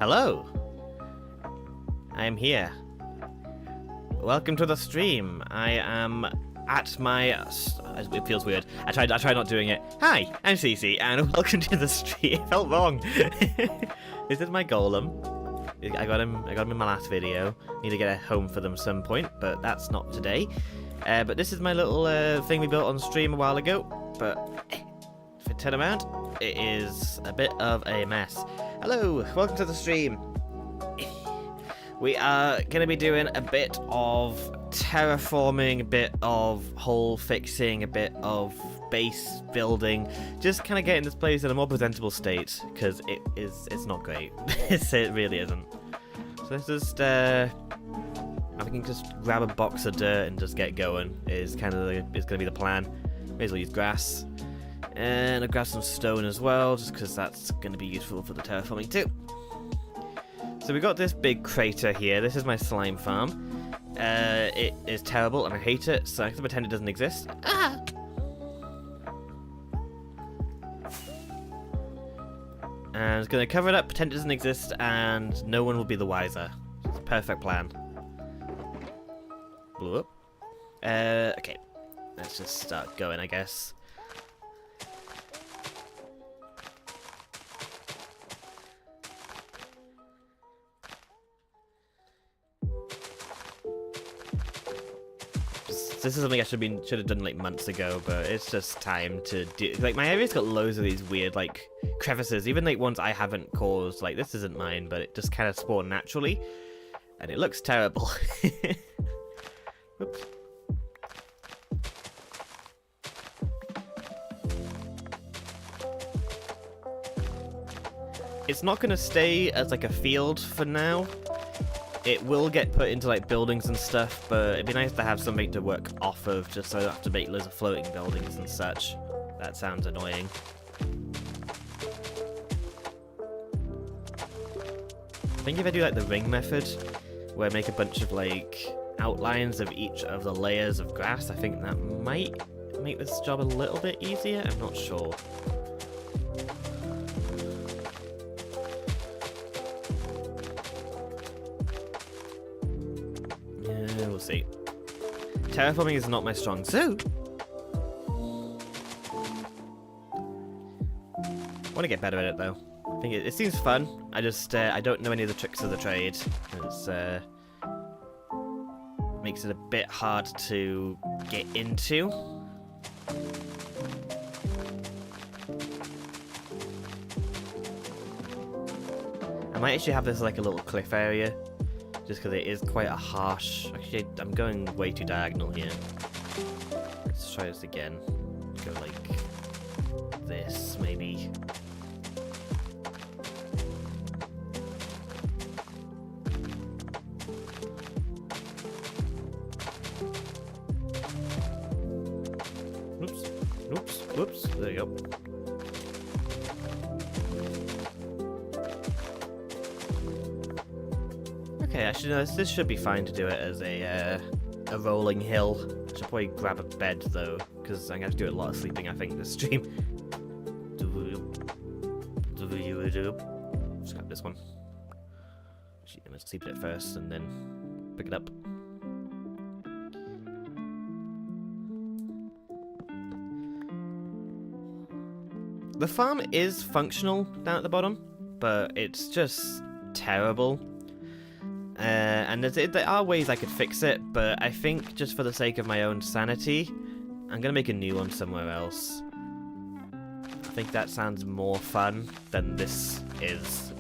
Hello! I am here. Welcome to the stream. I am at my... It feels weird. I tried not doing it. Hi, I'm Cece, and welcome to the stream. It felt wrong. This is my golem. I got him in my last video. Need to get a home for them some point, but that's not today. But this is my little thing we built on stream a while ago. But if I turn around, it is a bit of a mess. Hello, welcome to the stream. We are going to be doing a bit of terraforming, a bit of hole fixing, a bit of base building, just kind of getting this place in a more presentable state, because it's not great. It really isn't. So let's just, I can just grab a box of dirt and just get going, is going to be the plan. May as well use grass. And I'll grab some stone as well, just because that's going to be useful for the terraforming too. So we got this big crater here. This is my slime farm. It is terrible and I hate it, so I can pretend it doesn't exist. Ah! And I'm just going to cover it up, pretend it doesn't exist, and no one will be the wiser. It's a perfect plan. Blew up. Okay. Let's just start going, I guess. This is something I should have done like months ago, but it's just time to do. Like, my area's got loads of these weird like crevices, even like ones I haven't caused. Like, this isn't mine, but it just kind of spawned naturally, and it looks terrible. Oops. It's not gonna stay as like a field for now. It will get put into like buildings and stuff, but it'd be nice to have something to work off of, just so I don't have to make loads of floating buildings and such. That sounds annoying. I think if I do like the ring method, where I make a bunch of like outlines of each of the layers of grass, I think that might make this job a little bit easier. I'm not sure. We'll see. Terraforming is not my strong suit. I want to get better at it though. I think it seems fun. I just I don't know any of the tricks of the trade. It's makes it a bit hard to get into. I might actually have this like a little cliff area, just because it is quite a harsh... Actually, I'm going way too diagonal here. Let's try this again. Go like this, maybe. Oops. Oops. Whoops. There you go. Okay, actually, no, this should be fine to do it as a rolling hill. I should probably grab a bed, though, because I'm going to have to do a lot of sleeping, I think, this stream. Let's grab this one. Actually, I'm going to sleep it first, and then pick it up. The farm is functional down at the bottom, but it's just terrible. And there are ways I could fix it, but I think just for the sake of my own sanity, I'm going to make a new one somewhere else. I think that sounds more fun than this is.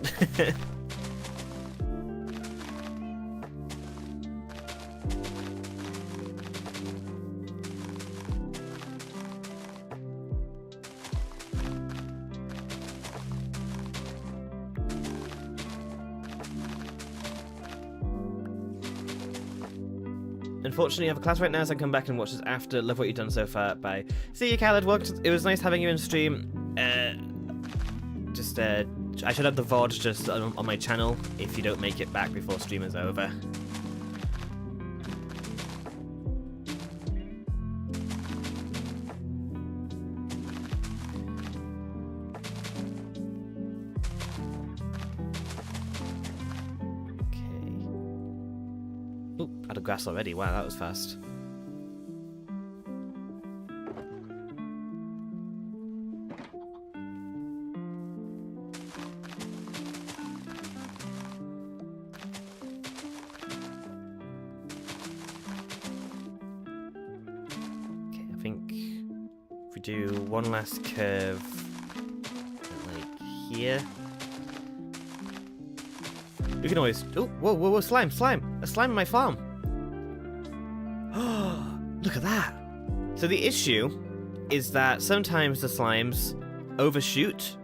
Unfortunately, I have a class right now, so I can come back and watch this after. Love what you've done so far. Bye. See you, Khaled. It was nice having you in stream. I should have the VOD just on my channel if you don't make it back before stream is over. Oh, out of grass already. Wow, that was fast. Okay, I think if we do one last curve, like here. We can always... Oh, whoa, slime! A slime in my farm! Oh, look at that! So the issue is that sometimes the slimes overshoot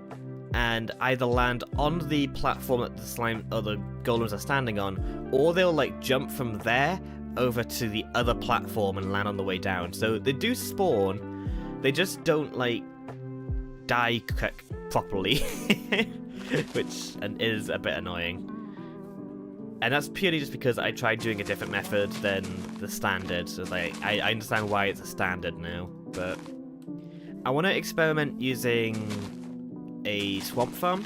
and either land on the platform that the slime or the golems are standing on, or they'll like jump from there over to the other platform and land on the way down. So they do spawn, they just don't like die properly, which is a bit annoying. And that's purely just because I tried doing a different method than the standard. So like, I understand why it's a standard now, but I want to experiment using a swamp farm.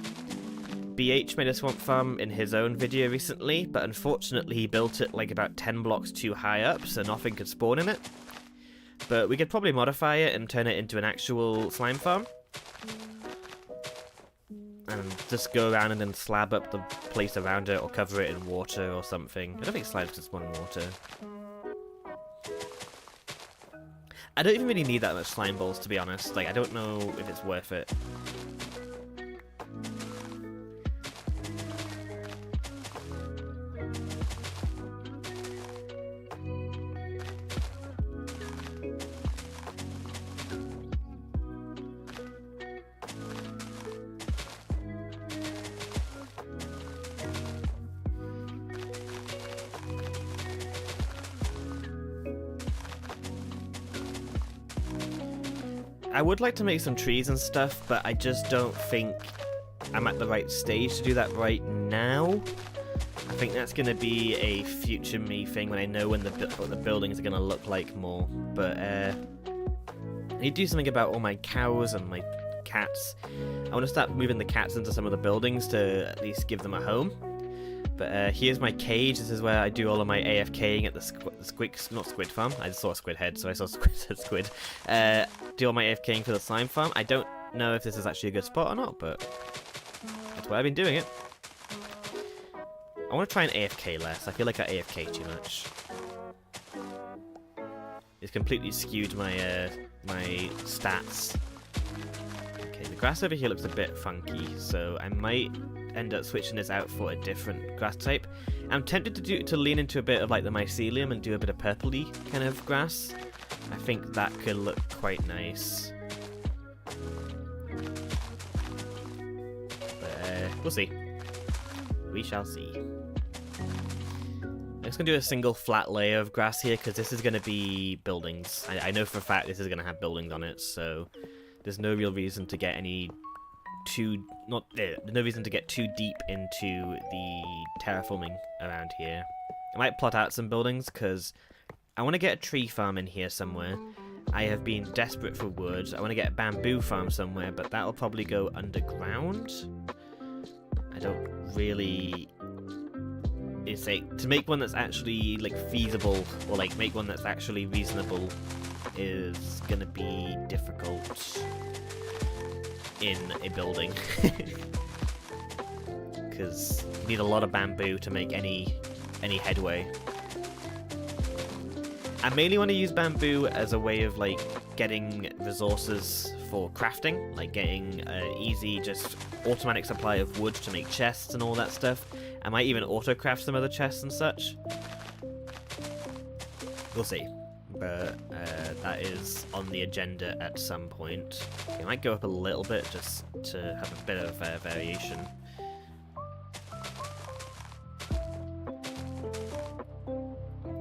BH made a swamp farm in his own video recently, but unfortunately he built it like about 10 blocks too high up, so nothing could spawn in it. But we could probably modify it and turn it into an actual slime farm. And just go around and then slab up the place around it or cover it in water or something. I don't think slimes can spawn in water. I don't even really need that much slime balls, to be honest. Like, I don't know if it's worth it. I would like to make some trees and stuff, but I just don't think I'm at the right stage to do that right now. I think that's going to be a future me thing when I know what the buildings are going to look like more. But I need to do something about all my cows and my cats. I want to start moving the cats into some of the buildings to at least give them a home. But here's my cage. This is where I do all of my AFKing at the not squid farm. I just saw a squid head, so I saw squid. Do all my AFKing for the slime farm. I don't know if this is actually a good spot or not, but that's where I've been doing it. I want to try and AFK less. I feel like I AFK too much. It's completely skewed my my stats. Okay, the grass over here looks a bit funky, so I might end up switching this out for a different grass type. I'm tempted to lean into a bit of like the mycelium and do a bit of purpley kind of grass. I think that could look quite nice. But we'll see. We shall see. I'm just going to do a single flat layer of grass here because this is going to be buildings. I know for a fact this is going to have buildings on it, so there's no real reason to get no reason to get too deep into the terraforming around here. I might plot out some buildings because I want to get a tree farm in here somewhere. I have been desperate for wood. I want to get a bamboo farm somewhere, but that'll probably go underground. I don't really... It's like, to make one that's actually like feasible, or like make one that's actually reasonable, is gonna be difficult in a building. Because you need a lot of bamboo to make any headway. I mainly want to use bamboo as a way of like getting resources for crafting, like getting an easy, just automatic supply of wood to make chests and all that stuff. I might even auto-craft some other chests and such. We'll see. But that is on the agenda at some point. Okay, I might go up a little bit just to have a bit of variation.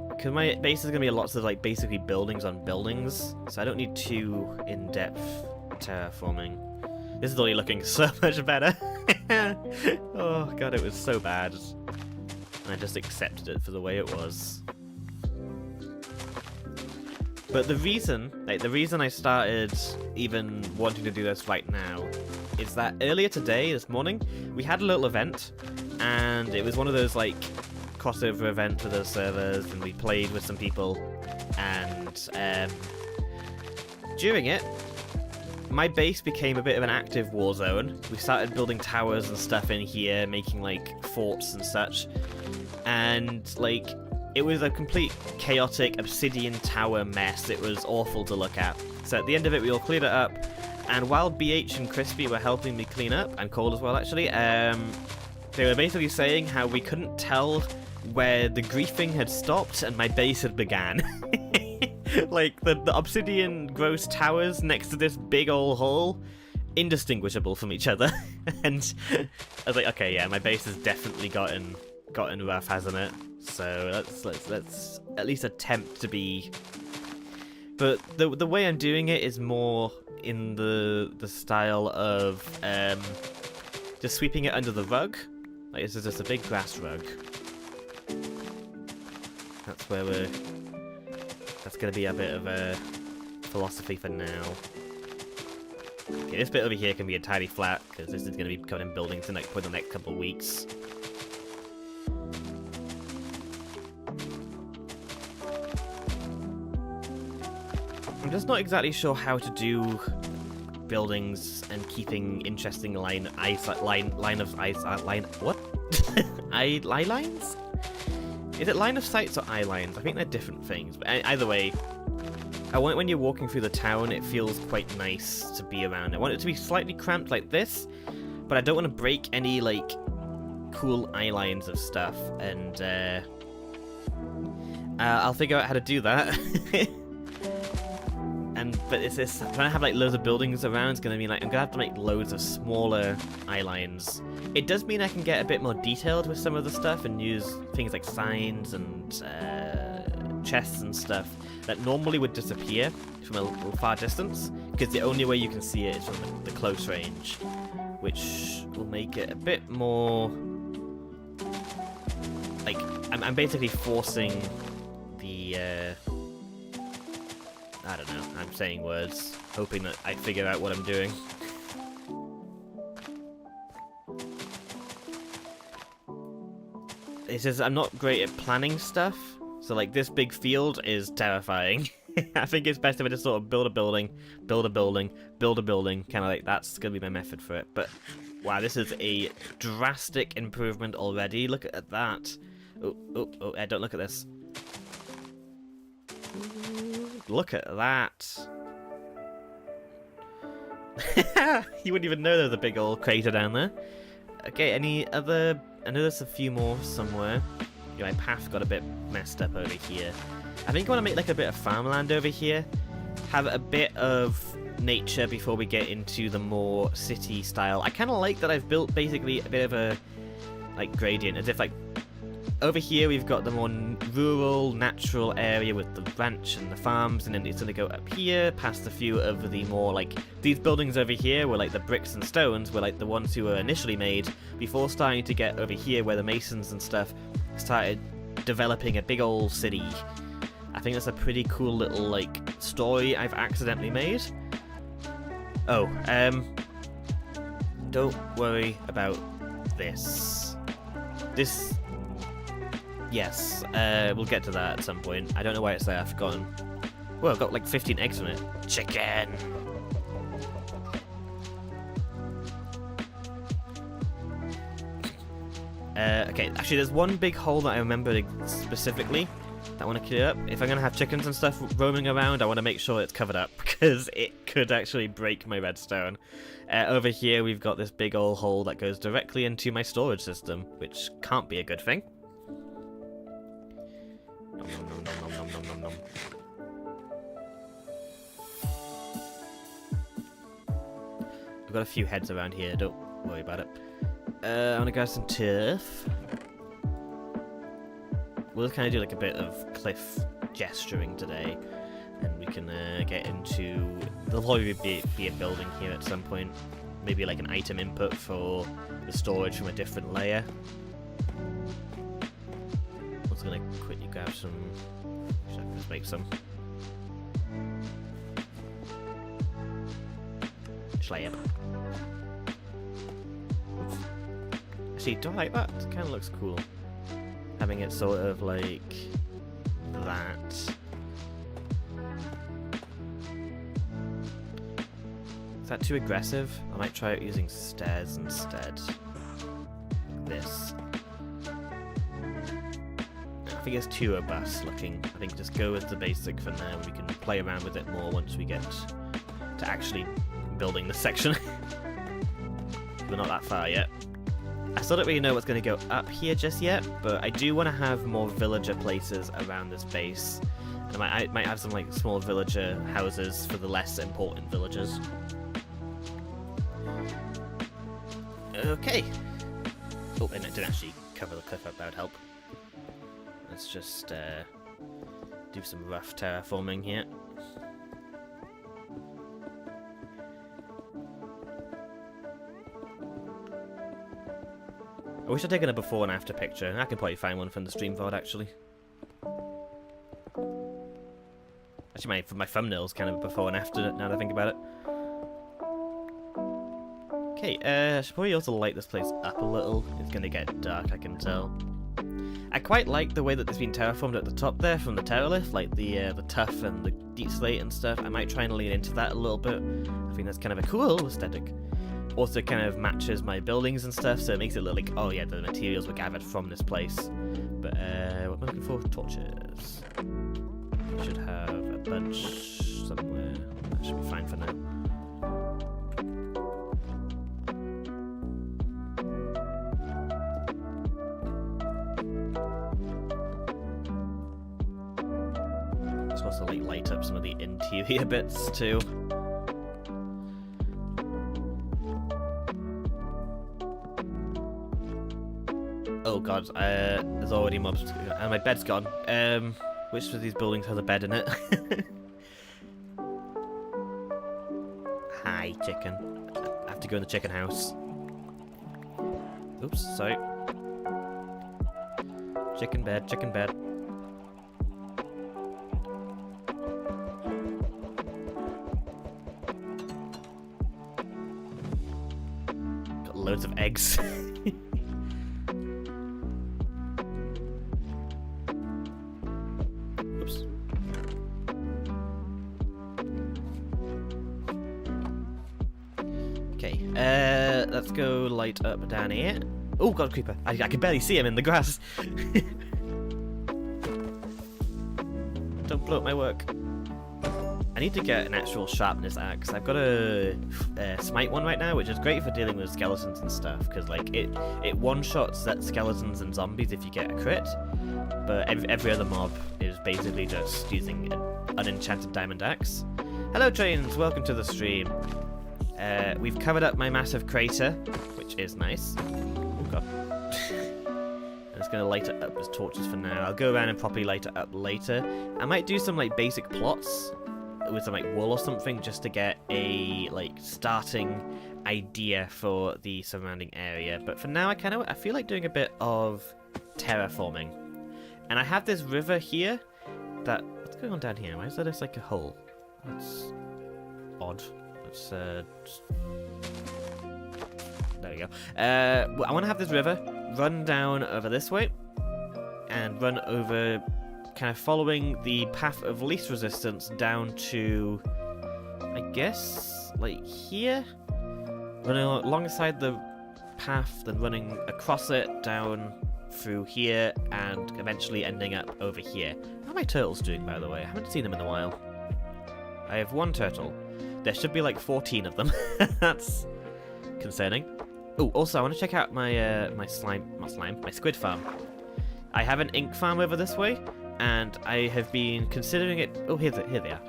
Because my base is going to be lots of like basically buildings on buildings, so I don't need too in-depth terraforming. This is already looking so much better. Oh god, it was so bad. And I just accepted it for the way it was. But the reason I started even wanting to do this right now is that earlier today, this morning, we had a little event, and it was one of those like crossover event for those servers, and we played with some people, and during it, my base became a bit of an active war zone. We started building towers and stuff in here, making like forts and such, and like it was a complete chaotic obsidian tower mess. It was awful to look at. So at the end of it, we all cleared it up, and while BH and Crispy were helping me clean up, and Cole as well actually, they were basically saying how we couldn't tell where the griefing had stopped and my base had began. Like, the obsidian gross towers next to this big old hole, indistinguishable from each other. And I was like, okay, yeah, my base has definitely gotten rough, hasn't it? So let's at least attempt to be... But the way I'm doing it is more in the style of just sweeping it under the rug. Like, this is just a big grass rug. That's where we're... That's going to be a bit of a philosophy for now. Okay, this bit over here can be entirely flat, because this is going to be coming in buildings in for the next couple of weeks. I'm just not exactly sure how to do buildings and keeping interesting line of eye lines? Is it line of sights or eye lines? I think they're different things. But either way, I want when you're walking through the town, it feels quite nice to be around. I want it to be slightly cramped like this, but I don't want to break any like cool eye lines of stuff. And I'll figure out how to do that. But it's this, trying to have like loads of buildings around, it's going to mean like I'm going to have to make loads of smaller eye lines. It does mean I can get a bit more detailed with some of the stuff and use things like signs and chests and stuff that normally would disappear from a far distance, because the only way you can see it is from the close range, which will make it a bit more... Like, I'm basically forcing the... I don't know, I'm saying words, hoping that I figure out what I'm doing. It's just, I'm not great at planning stuff, so like this big field is terrifying. I think it's best if I just sort of build a building, build a building, build a building, kind of like that's going to be my method for it. But wow, this is a drastic improvement already, look at that. Oh, Ed, don't look at this. Look at that. You wouldn't even know there was a big old crater down there. Okay, any other... I know there's a few more somewhere. Yeah, my path got a bit messed up over here. I think I want to make like a bit of farmland over here. Have a bit of nature before we get into the more city style. I kind of like that I've built basically a bit of a like gradient, as if like over here we've got the more rural, natural area with the ranch and the farms, and then it's going to go up here, past a few of the more, like, these buildings over here were like the bricks and stones, were like the ones who were initially made, before starting to get over here where the masons and stuff started developing a big old city. I think that's a pretty cool little, like, story I've accidentally made. Oh, don't worry about this. Yes, we'll get to that at some point. I don't know why it's there, I've forgotten. Well, I've got like 15 eggs on it. Chicken! Okay, actually there's one big hole that I remember specifically that I want to clear up. If I'm going to have chickens and stuff roaming around, I want to make sure it's covered up, because it could actually break my redstone. Over here we've got this big old hole that goes directly into my storage system, which can't be a good thing. Nom, nom, nom, nom, nom, nom, nom. I've got a few heads around here, don't worry about it. I want to grab some turf. We'll kind of do like a bit of cliff gesturing today, and we can get into... There'll probably be a building here at some point. Maybe like an item input for the storage from a different layer. I'm just gonna quickly grab some... Let's make some. Slab. Actually, do I like that? It kind of looks cool. having it sort of like that. Is that too aggressive? I might try it using stairs instead. Like this. I think it's too robust looking. I think just go with the basic for now. We can play around with it more once we get to actually building this section. We're not that far yet. I still don't really know what's going to go up here just yet, but I do want to have more villager places around this base. And I might have some like small villager houses for the less important villagers. Okay. Oh, and it didn't actually cover the cliff up, that would help. Let's just do some rough terraforming here. I wish I'd taken a before and after picture. I can probably find one from the stream VOD actually. Actually, my thumbnail's kind of before and after now that I think about it. Okay, I should probably also light this place up a little. It's gonna get dark, I can tell. I quite like the way that there's been terraformed at the top there from the Terralift, like the tuff and the deep slate and stuff. I might try and lean into that a little bit. I think that's kind of a cool aesthetic. Also kind of matches my buildings and stuff, so it makes it look like, oh yeah, the materials were gathered from this place. But what am I looking for? Torches. I should have a bunch somewhere. That should be fine for now. I'm supposed to like light up some of the interior bits too. Oh god, there's already mobs, and my bed's gone. Which of these buildings has a bed in it? Hi, chicken. I have to go in the chicken house. Oops, sorry. Chicken bed, chicken bed. Got loads of eggs. Let's go light up down here. Oh god, creeper. I can barely see him in the grass. Don't blow up my work. I need to get an actual sharpness axe. I've got a smite one right now, which is great for dealing with skeletons and stuff, because like it one-shots skeletons and zombies if you get a crit, but every other mob is basically just using an enchanted diamond axe. Hello trains, welcome to the stream. We've covered up my massive crater, which is nice. Oh god. I'm just gonna light it up as torches for now. I'll go around and properly light it up later. I might do some like basic plots with some like wool or something just to get a like starting idea for the surrounding area. But for now, I feel like doing a bit of terraforming. And I have this river here that what's going on down here? Why is there just like a hole? That's odd. Let's there we go. I want to have this river run down over this way and run over, kind of following the path of least resistance down to, I guess, like here, running alongside the path, then running across it down through here, and eventually ending up over here. How are my turtles doing, by the way? I haven't seen them in a while. I have one turtle. There should be like 14 of them. That's concerning. Oh, also I want to check out my my squid farm. I have an ink farm over this way, and I have been considering it. Oh, here they are.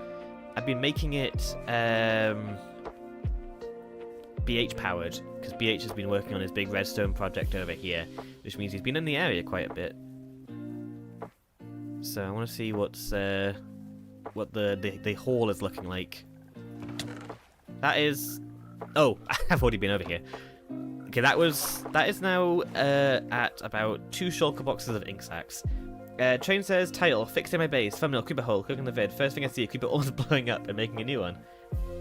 I've been making it BH powered, because BH has been working on his big redstone project over here, which means he's been in the area quite a bit. So I want to see what's what the hall is looking like. That is... Oh, I've already been over here. Okay, that is now at about 2 shulker boxes of ink sacks. Train says, title, fixing my base, thumbnail, creeper hole, cooking the vid. First thing I see, a creeper almost blowing up and making a new one.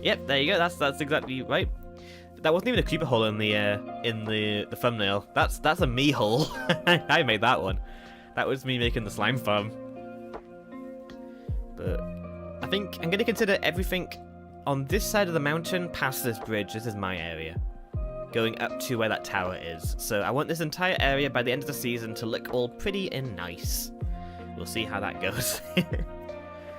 Yep, there you go, that's exactly right. That wasn't even a creeper hole in the thumbnail. That's a me hole. I made that one. That was me making the slime farm. But I think I'm going to consider everything on this side of the mountain past this bridge. This is my area. Going up to where that tower is. So I want this entire area by the end of the season to look all pretty and nice. We'll see how that goes.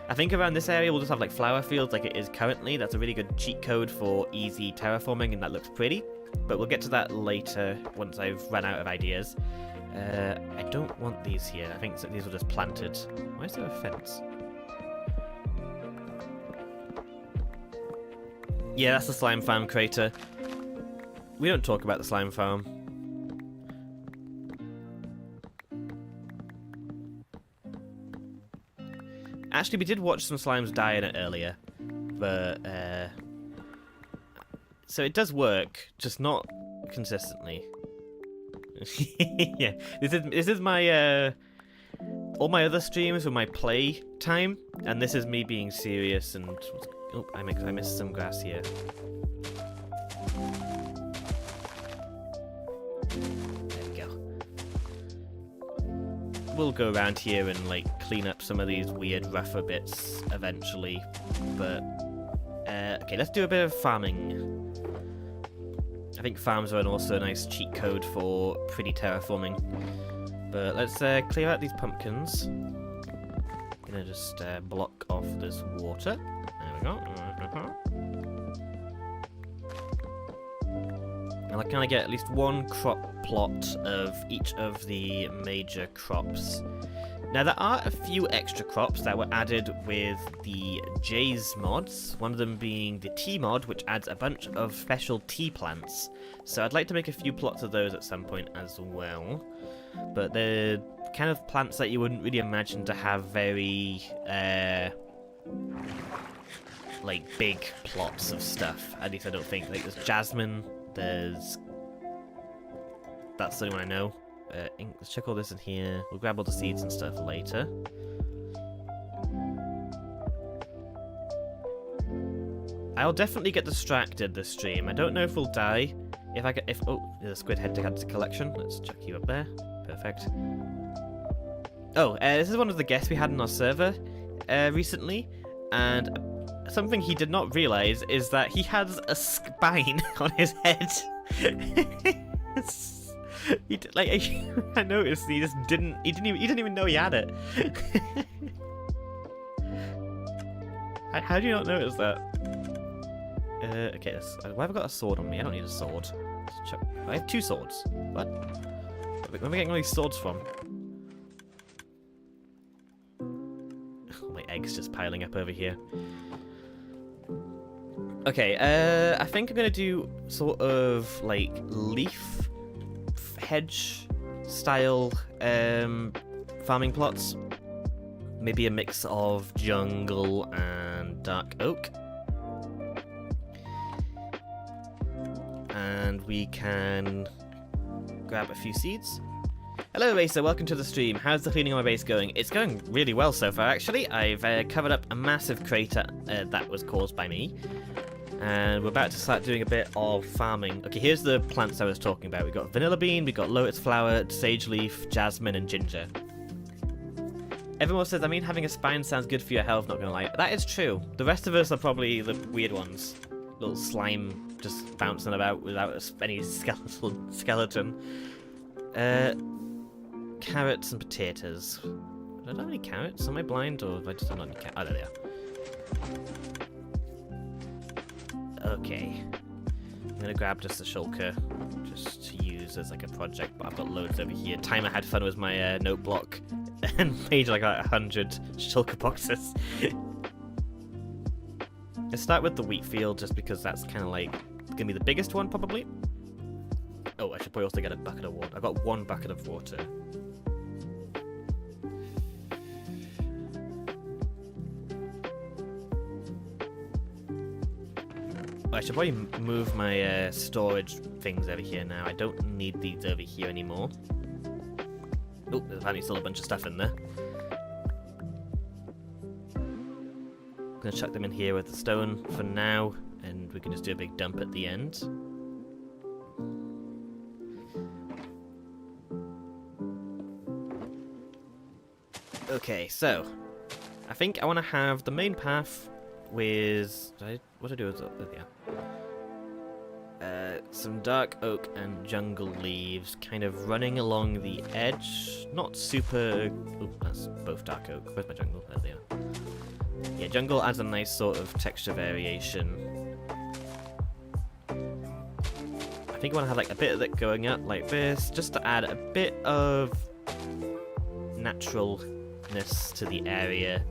I think around this area we'll just have like flower fields like it is currently. That's a really good cheat code for easy terraforming and that looks pretty. But we'll get to that later once I've run out of ideas. I don't want these here. I think these were just planted. Why is there a fence? Yeah, that's the slime farm crater. We don't talk about the slime farm. Actually, we did watch some slimes die in it earlier, but so it does work, just not consistently. Yeah, this is my all my other streams were my play time, and this is me being serious. And oh, I missed some grass here. We'll go around here and like clean up some of these weird rougher bits eventually, but okay, let's do a bit of farming. I think farms are also a nice cheat code for pretty terraforming, but let's clear out these pumpkins. Gonna just block off this water. There we go. And I kind of get at least one crop plot of each of the major crops. Now there are a few extra crops that were added with the J's mods, one of them being the tea mod, which adds a bunch of special tea plants. So I'd like to make a few plots of those at some point as well. But they're kind of plants that you wouldn't really imagine to have very like big plots of stuff. At least I don't think. Like there's jasmine. That's the only one I know. Let's check all this in here. We'll grab all the seeds and stuff later. I'll definitely get distracted this stream. I don't know if we'll die. Oh, there's a squid head to add to collection. Let's chuck you up there. Perfect. Oh, this is one of the guests we had on our server recently, and something he did not realize is that he has a spine on his head. I noticed he didn't even know he had it. How do you not notice that? Okay, why have I got a sword on me? I don't need a sword. I have 2 swords. What? Where am I getting all these swords from? Oh, my egg's just piling up over here. Okay, I think I'm gonna do sort of like leaf hedge style farming plots. Maybe a mix of jungle and dark oak. And we can grab a few seeds. Hello Racer, welcome to the stream. How's the cleaning on my base going? It's going really well so far actually. I've covered up a massive crater that was caused by me. And we're about to start doing a bit of farming. Okay, here's the plants I was talking about. We've got vanilla bean, we've got lotus flower, sage leaf, jasmine, and ginger. Everyone says, I mean, having a spine sounds good for your health, not gonna lie. That is true. The rest of us are probably the weird ones. Little slime just bouncing about without any skeleton. Carrots and potatoes. Do I not have any carrots? Am I blind or have I just not any carrots? Oh, there they are. Okay, I'm gonna grab just a shulker, just to use as like a project, but I've got loads over here. Time I had fun was my note block, and made like 100 shulker boxes. Let's start with the wheat field, just because that's kind of like gonna be the biggest one, probably. Oh, I should probably also get a bucket of water. I got 1 bucket of water. I should probably move my storage things over here now. I don't need these over here anymore. Oh, there's apparently still a bunch of stuff in there. I'm gonna chuck them in here with the stone for now, and we can just do a big dump at the end. Okay, so I think I want to have the main path with what did I do with some dark oak and jungle leaves, kind of running along the edge. Not super. Oh, that's both dark oak. Where's my jungle? There they are. Yeah, jungle adds a nice sort of texture variation. I think I want to have like a bit of it going up like this, just to add a bit of naturalness to the area.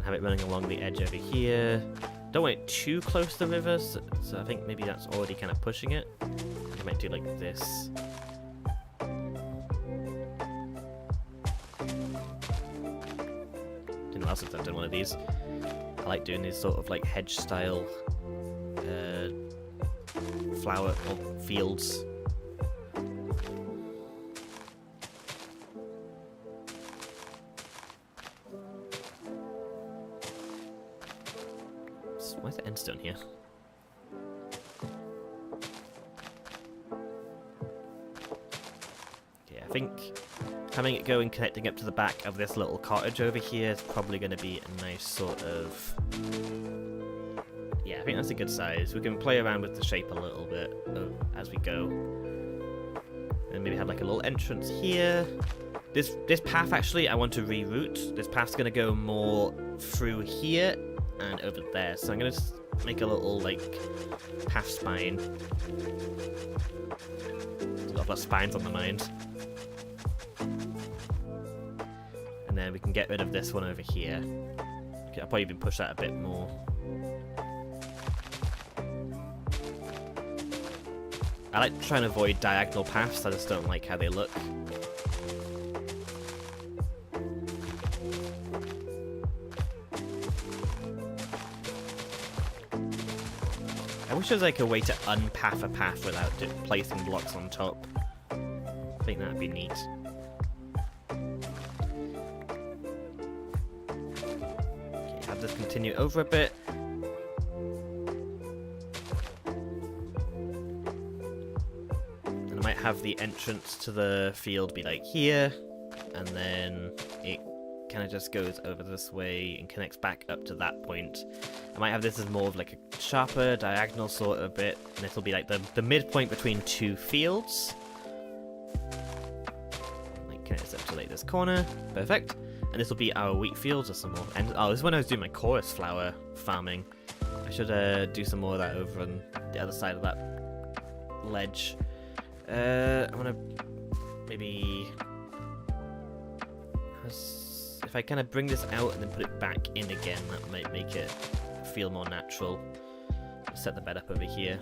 Have it running along the edge over here. Don't want it too close to the river, so I think maybe that's already kind of pushing it. I might do like this. Didn't know else if I've done one of these. I like doing these sort of like hedge style flower or fields. Where's the endstone here? Okay, I think having it go and connecting up to the back of this little cottage over here is probably going to be a nice sort of... Yeah, I think that's a good size. We can play around with the shape a little bit as we go. And maybe have like a little entrance here. This path actually I want to reroute. This path's going to go more through here and over there, so I'm gonna make a little like half spine. There's a lot of spines on the mind, and then we can get rid of this one over here. Okay, I'll probably even push that a bit more. I like trying to avoid diagonal paths. I just don't like how they look. I wish there was like a way to unpath a path without placing blocks on top. I think that'd be neat. Okay, have this continue over a bit. And I might have the entrance to the field be like here, and then it kind of just goes over this way and connects back up to that point. I might have this as more of like a sharper diagonal sort of bit, and this will be like the midpoint between two fields. Like connect this up to like this corner, perfect. And this will be our wheat fields or some more. And oh, this is when I was doing my chorus flower farming. I should do some more of that over on the other side of that ledge. I want to maybe. If I kind of bring this out and then put it back in again, that might make it feel more natural. Set the bed up over here.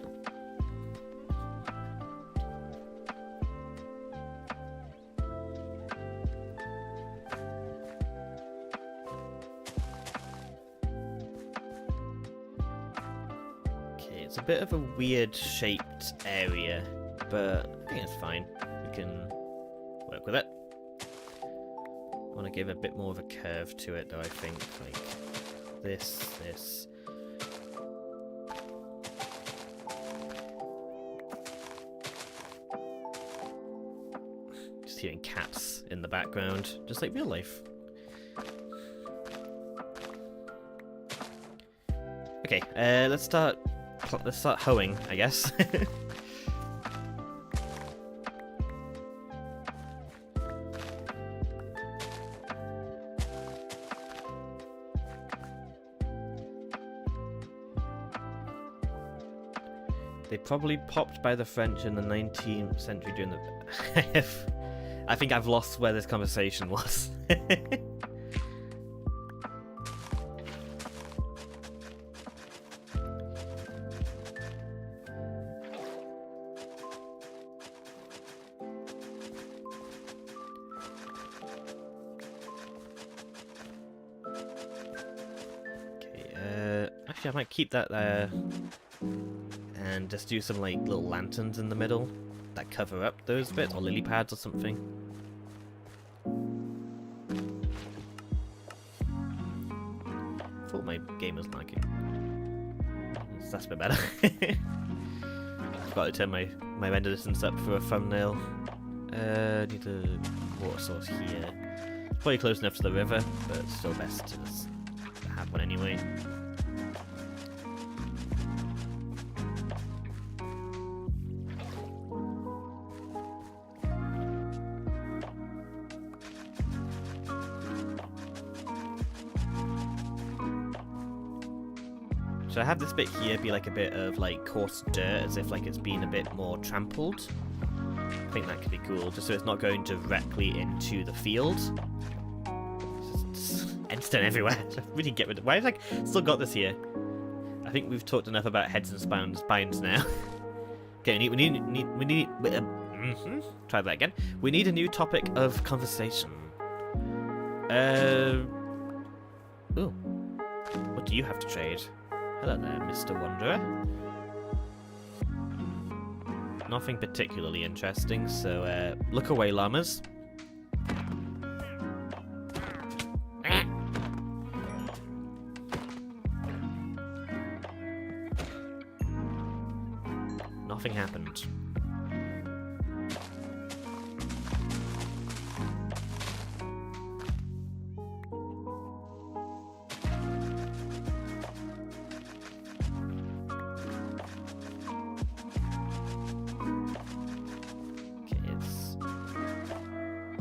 Okay, it's a bit of a weird shaped area, but I think it's fine. We can work with it. I want to give a bit more of a curve to it though, I think. Like this. Just hearing cats in the background, just like real life. Okay, let's start hoeing, I guess. They probably popped by the French in the 19th century during the... I think I've lost where this conversation was. Okay, actually I might keep that there. And just do some like little lanterns in the middle that cover up those bits, or lily pads or something. Thought my game was lagging. That's a bit better. Forgot to turn my render distance up for a thumbnail. Need a water source here. Probably close enough to the river, but still best to just have one anyway. So I have this bit here be like a bit of like coarse dirt, as if like it's been a bit more trampled. I think that could be cool, just so it's not going directly into the field. Just endstone everywhere. We didn't get rid of. Why have I still got this here? I think we've talked enough about heads and spines now. Okay, we need. Try that again. We need a new topic of conversation. Ooh. What do you have to trade? Hello there, Mr. Wanderer. Nothing particularly interesting, so look away, llamas. Nothing happened.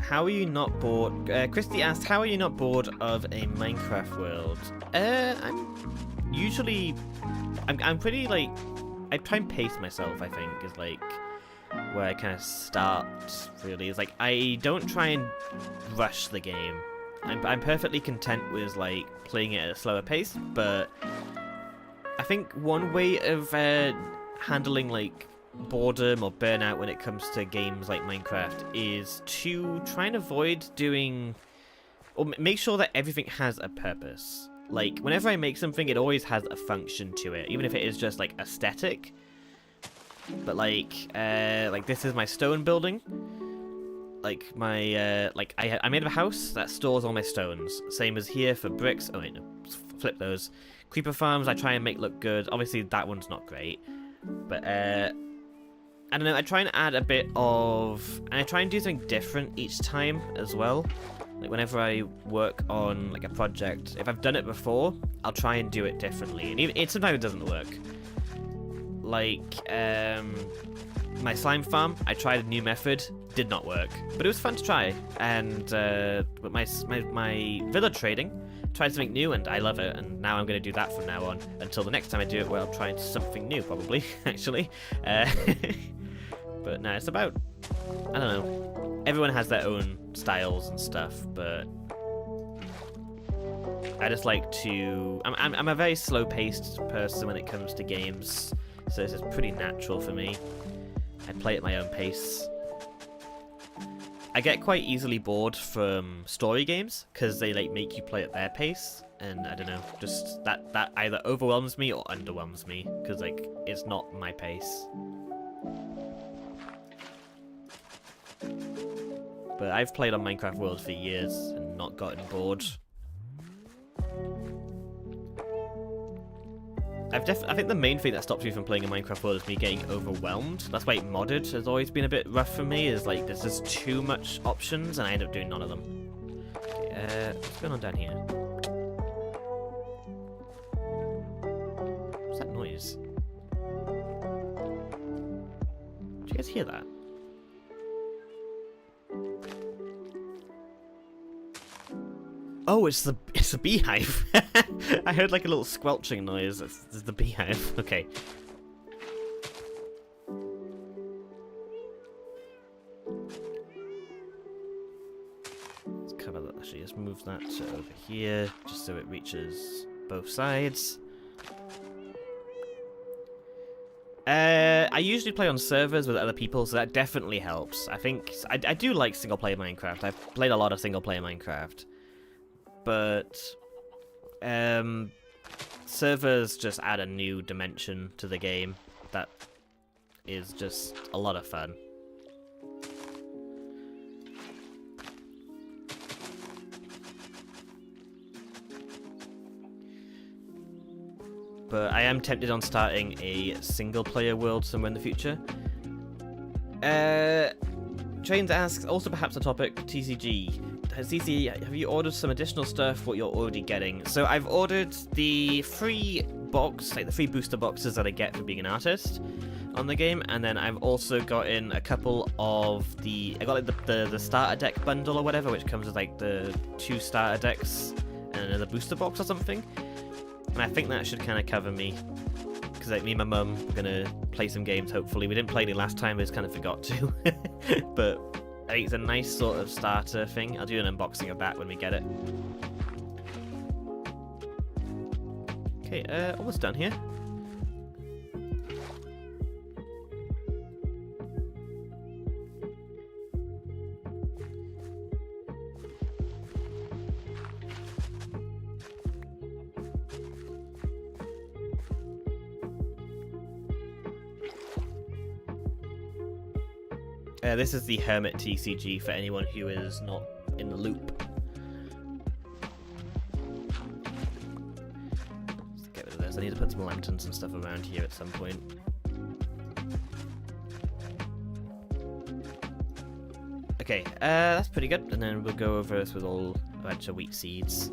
How are you not bored? Christy asked, how are you not bored of a Minecraft world? I'm pretty, like, I try and pace myself, I think, is, like, where I kind of start, really. It's like, I don't try and rush the game. I'm perfectly content with, like, playing it at a slower pace, but I think one way of handling, like, boredom or burnout when it comes to games like Minecraft is to try and avoid doing, or make sure that everything has a purpose. Like, whenever I make something, it always has a function to it, even if it is just like aesthetic. But like this is my stone building. Like my I made a house that stores all my stones. Same as here for bricks. Oh wait, no, flip those. Creeper farms I try and make look good. Obviously that one's not great, but I don't know, I try and add a bit of, and I try and do something different each time as well. Like whenever I work on like a project, if I've done it before, I'll try and do it differently. And even sometimes it doesn't work. Like my slime farm, I tried a new method, did not work, but it was fun to try. And but my villa trading, tried something new and I love it, and now I'm going to do that from now on until the next time I do it, where I'll try something new probably actually. But no, it's about, I don't know, everyone has their own styles and stuff, but I just like to, I'm a very slow-paced person when it comes to games, so this is pretty natural for me. I play at my own pace. I get quite easily bored from story games because they like make you play at their pace, and I don't know, just that either overwhelms me or underwhelms me because like it's not my pace. But I've played on Minecraft World for years and not gotten bored. I think the main thing that stops me from playing a Minecraft World is me getting overwhelmed. That's why modded has always been a bit rough for me, is like there's just too much options and I end up doing none of them. Okay, what's going on down here? What's that noise? Did you guys hear that? Oh, it's the beehive. I heard like a little squelching noise. It's the beehive. Okay. Let's cover that. Actually, let's move that to over here, just so it reaches both sides. I usually play on servers with other people, so that definitely helps. I think I do like single player Minecraft. I've played a lot of single player Minecraft. But servers just add a new dimension to the game that is just a lot of fun. But I am tempted on starting a single player world somewhere in the future. Trains asks, also perhaps a topic, TCG. CC, have you ordered some additional stuff? What you're already getting? So I've ordered the free box, like the free booster boxes that I get for being an artist on the game, and then I've also gotten a couple of I got like the starter deck bundle or whatever, which comes with like the 2 starter decks and another booster box or something. And I think that should kind of cover me, because like me and my mum are gonna play some games. Hopefully, we didn't play any last time. We just kind of forgot to, but I think it's a nice sort of starter thing. I'll do an unboxing of that when we get it. Okay, almost done here. This is the Hermit TCG for anyone who is not in the loop. Let's get rid of this. I need to put some lanterns and stuff around here at some point. Okay, that's pretty good. And then we'll go over this with a bunch of wheat seeds.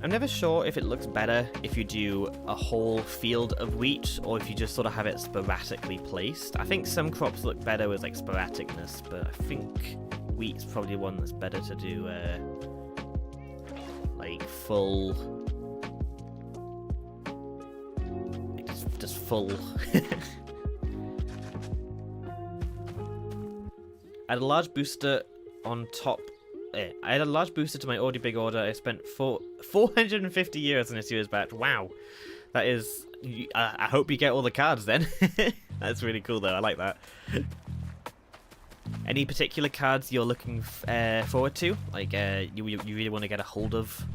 I'm never sure if it looks better if you do a whole field of wheat or if you just sort of have it sporadically placed. I think some crops look better with like sporadicness, but I think wheat's probably one that's better to do like full, like just full. I had a large booster on top. I had a large booster to my already big order. I spent 450 euros on this year's batch. Wow. That is... I hope you get all the cards then. That's really cool though. I like that. Any particular cards you're looking forward to? Like, you really want to get a hold of?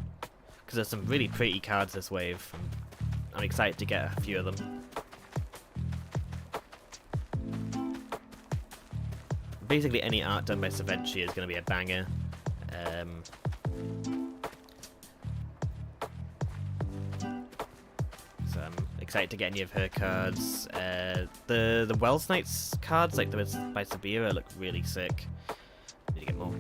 Because there's some really pretty cards this wave. I'm excited to get a few of them. Basically any art done by Savenchi is going to be a banger. So I'm excited to get any of her cards. The Wells Knights cards, like the by Sabira, look really sick. Need to get more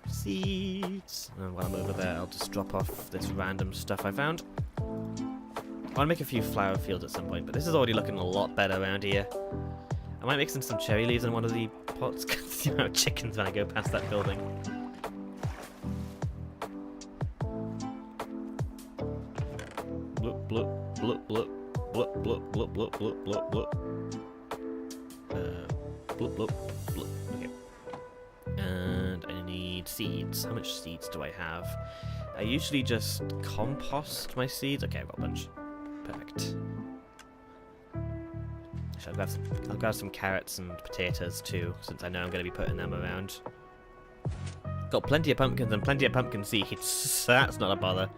seeds. And while I'm over there, I'll just drop off this random stuff I found. I want to make a few flower fields at some point, but this is already looking a lot better around here. I might mix in some cherry leaves in one of the pots, because the amount of chickens when I go past that building. Bloop, bloop, bloop, bloop, bloop, bloop, bloop, bloop, bloop, bloop, bloop. Bloop, bloop, bloop. Okay. And I need seeds. How much seeds do I have? I usually just compost my seeds. Okay, I've got a bunch. Perfect. I'll grab some carrots and potatoes too, since I know I'm going to be putting them around. Got plenty of pumpkins and plenty of pumpkin seeds, so that's not a bother.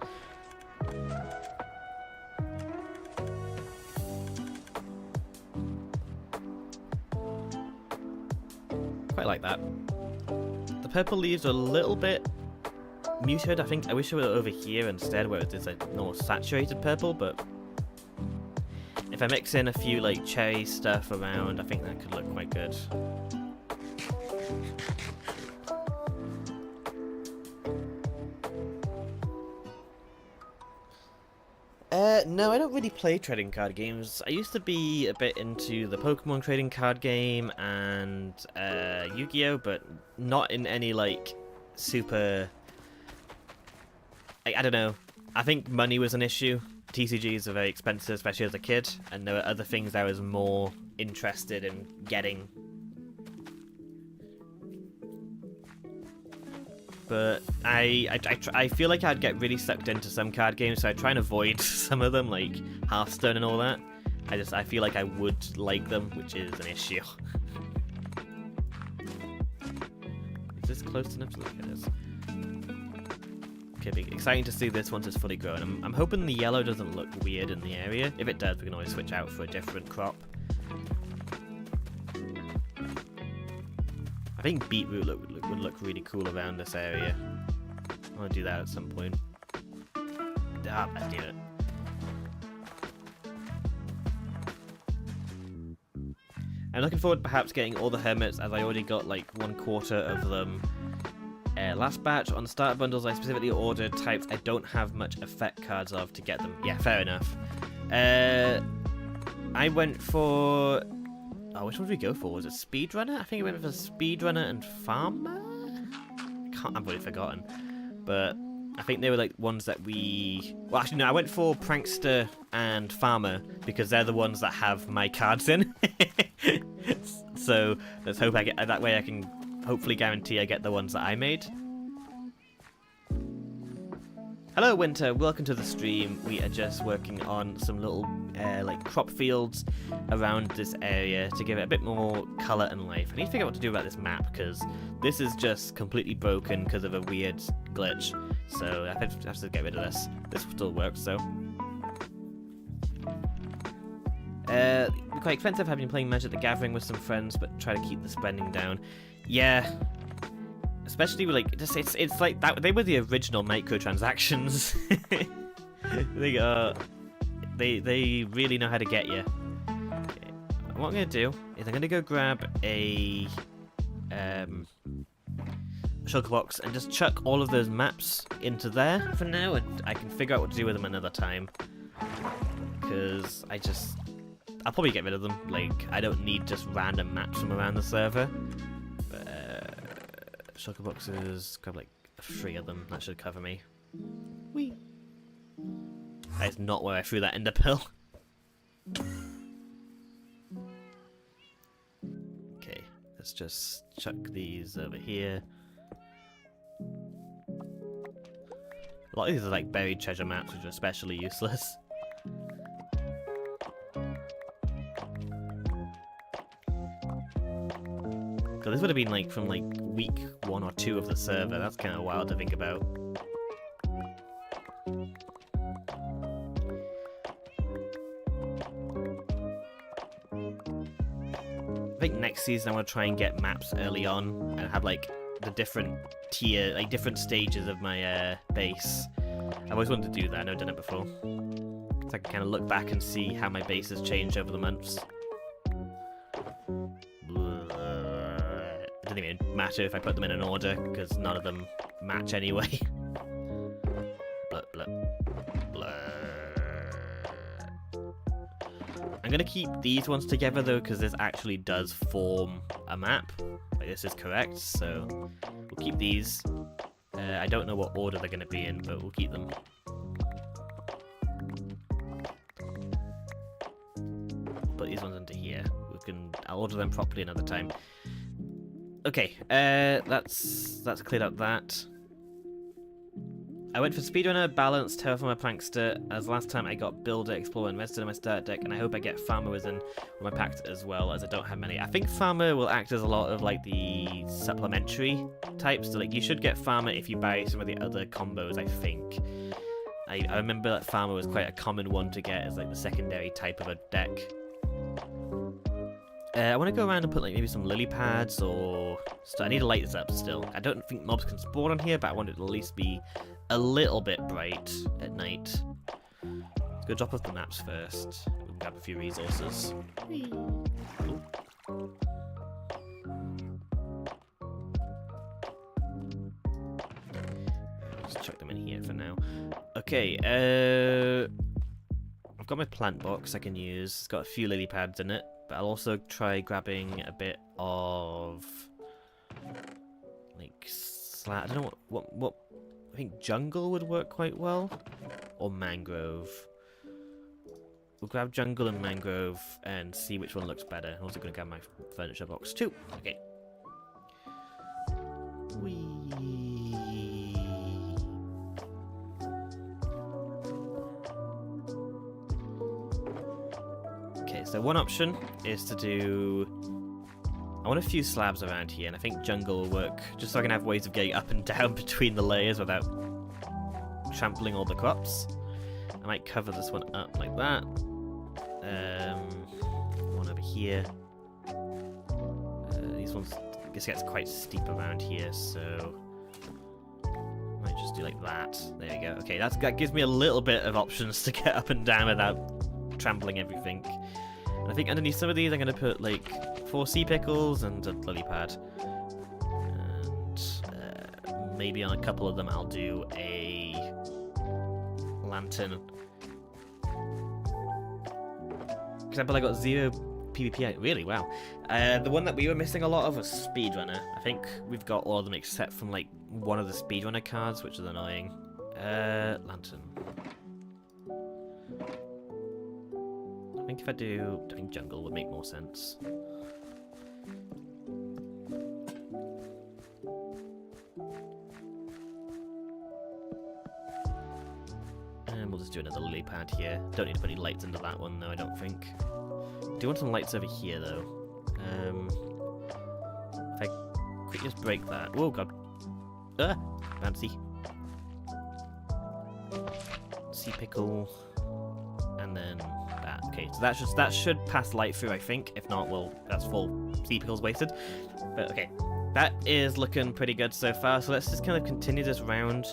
Quite like that. The purple leaves are a little bit muted. I wish they were over here instead, where it's like more saturated purple, but if I mix in a few like cherry stuff around, I think that could look quite good. No, I don't really play trading card games. I used to be a bit into the Pokemon trading card game and Yu-Gi-Oh, but not in any like super... I don't know. I think money was an issue. TCGs are very expensive, especially as a kid, and there were other things I was more interested in getting. But I feel like I'd get really sucked into some card games, so I try and avoid some of them, like Hearthstone and all that. I feel like I would like them, which is an issue. Is this close enough to look at this? Okay, be exciting to see this once it's fully grown. I'm hoping the yellow doesn't look weird in the area. If it does, we can always switch out for a different crop. I think beetroot would look really cool around this area. I want to do that at some point. Ah, I did it. I'm looking forward to perhaps getting all the hermits, as I already got like 1/4 of them last batch. On the starter bundles, I specifically ordered types I don't have much effect cards of to get them. Yeah, fair enough. I went for... Oh, which one did we go for? Was it Speedrunner? I think I went for Speedrunner and Farmer? I've already forgotten. But I think they were like ones that we... Well, actually, no, I went for Prankster and Farmer because they're the ones that have my cards in. So let's hope I get that way. I can hopefully guarantee I get the ones that I made. Hello, Winter. Welcome to the stream. We are just working on some little like crop fields around this area to give it a bit more colour and life. I need to figure out what to do about this map because this is just completely broken because of a weird glitch. So I have to get rid of this. This still works though. Quite expensive. I've been playing Magic the Gathering with some friends, but try to keep the spending down. Yeah. Especially with like it's like that they were the original microtransactions. They really know how to get you. What I'm gonna do is I'm gonna go grab a shulker box and just chuck all of those maps into there for now, and I can figure out what to do with them another time. Because I'll probably get rid of them. Like I don't need just random maps from around the server. Shulker boxes, grab like 3 of them, that should cover me. Whee! That is not where I threw that ender pill. Okay, let's just chuck these over here. A lot of these are like buried treasure maps, which are especially useless. This would have been like from like week 1 or 2 of the server. That's kind of wild to think about. I think next season I want to try and get maps early on and have like the different tier, like different stages of my base. I've always wanted to do that. I've never done it before. So I can kind of look back and see how my base has changed over the months. It doesn't even matter if I put them in an order, because none of them match anyway. Blah, blah, blah. I'm going to keep these ones together, though, because this actually does form a map. Like, this is correct, so we'll keep these. I don't know what order they're going to be in, but we'll keep them. Put these ones into here. I'll order them properly another time. Okay, that's cleared up that. I went for Speedrunner, Balance, Terraformer, Prankster, as last time I got Builder, Explorer, and Resident on my start deck, and I hope I get Farmer within my packs as well, as I don't have many. I think Farmer will act as a lot of like the supplementary types, so like you should get Farmer if you buy some of the other combos, I think. I remember that Farmer was quite a common one to get as like the secondary type of a deck. I want to go around and put like maybe some lily pads or... I need to light this up still. I don't think mobs can spawn on here, but I want it to at least be a little bit bright at night. Let's go drop off the maps first. We can grab a few resources. Let's chuck them in here for now. Okay, I've got my plant box I can use. It's got a few lily pads in it. But I'll also try grabbing a bit of like I don't know what I think jungle would work quite well, or mangrove. We'll grab jungle and mangrove and see which one looks better. I'm also going to grab my furniture box too. Okay. Whee. So one option is to do... I want a few slabs around here, and I think jungle will work, just so I can have ways of getting up and down between the layers without trampling all the crops. I might cover this one up like that. One over here. These ones, I guess it gets quite steep around here, so... I might just do like that. There you go. Okay, that gives me a little bit of options to get up and down without trampling everything. And I think underneath some of these I'm going to put like 4 sea pickles and a lily pad. And maybe on a couple of them I'll do a lantern. For example, I got 0 PvP. Really? Wow. The one that we were missing a lot of was Speedrunner. I think we've got all of them except from like one of the Speedrunner cards, which is annoying. Lantern. I think if I think jungle would make more sense. And we'll just do another lily pad here. Don't need to put any lights into that one though, I don't think. Do want some lights over here though. If I quickly just break that. Oh god. Fancy. Sea pickle. And then that. Okay, so that should pass light through, I think. If not, well, that's 4 sea pickles wasted. But okay. That is looking pretty good so far. So let's just kind of continue this round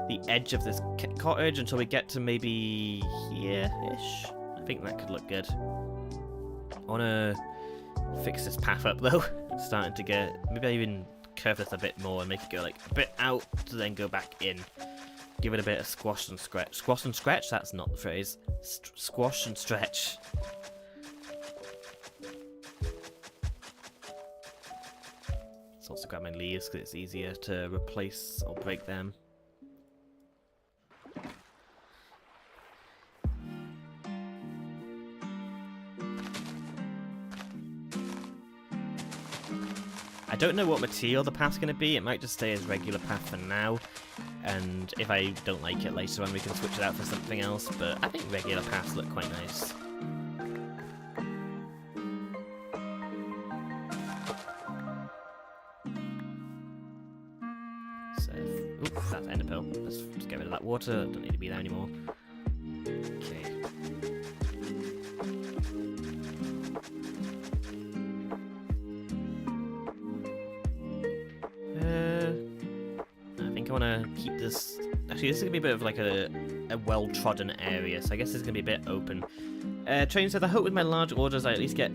the edge of this cottage until we get to maybe here-ish. I think that could look good. I want to fix this path up though. It's starting to get... Maybe I even curve this a bit more and make it go like a bit out to then go back in. Give it a bit of squash and stretch. Squash and stretch? That's not the phrase. Squash and stretch. Let's also grab my leaves because it's easier to replace or break them. I don't know what material the path's going to be. It might just stay as regular path for now, and if I don't like it later on we can switch it out for something else, but I think regular paths look quite nice. So, oops, that's ender pearl. Let's just get rid of that water, don't need to be there anymore. Okay. I want to keep this... Actually, this is going to be a bit of like a well-trodden area, so I guess it's going to be a bit open. Train says, I hope with my large orders I at least get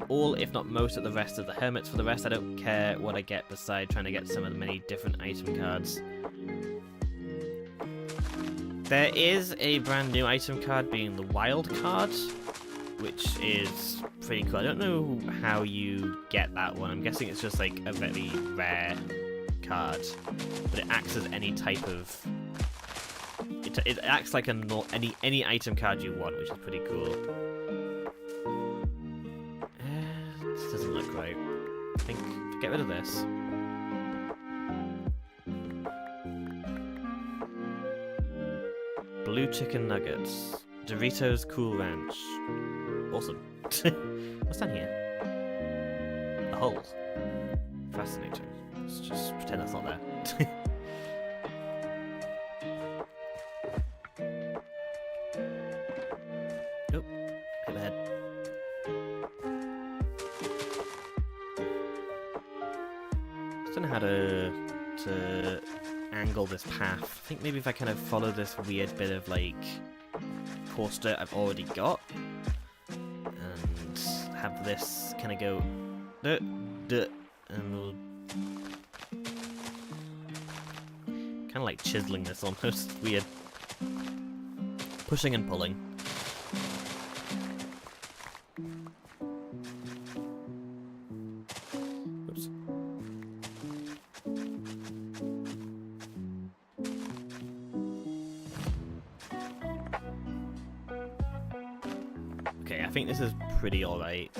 all, if not most, of the rest of the hermits. For the rest, I don't care what I get beside trying to get some of the many different item cards. There is a brand new item card being the wild card, which is pretty cool. I don't know how you get that one. I'm guessing it's just like a very rare card, but it acts as any type of... It acts like any item card you want, which is pretty cool. This doesn't look right. I think get rid of this. Blue chicken nuggets, Doritos Cool Ranch. Awesome. What's down here? A hole. Fascinating. Let's just pretend that's not there. Nope. Hit the head. I don't know how to angle this path. I think maybe if I kind of follow this weird bit of like coarse dirt I've already got and have this kind of go dirt, and we'll kind of like chiseling this almost. Weird. Pushing and pulling. Oops. Okay, I think this is pretty alright.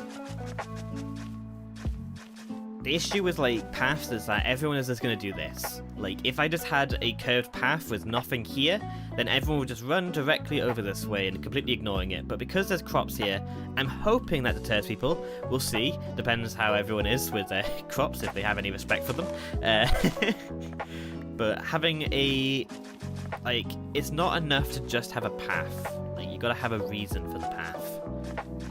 The issue with like paths is that everyone is just going to do this. Like if I just had a curved path with nothing here, then everyone would just run directly over this way and completely ignoring it. But because there's crops here, I'm hoping that deters people. We'll see. Depends how everyone is with their crops, if they have any respect for them. But having a... like, it's not enough to just have a path. Like, you gotta have a reason for the path.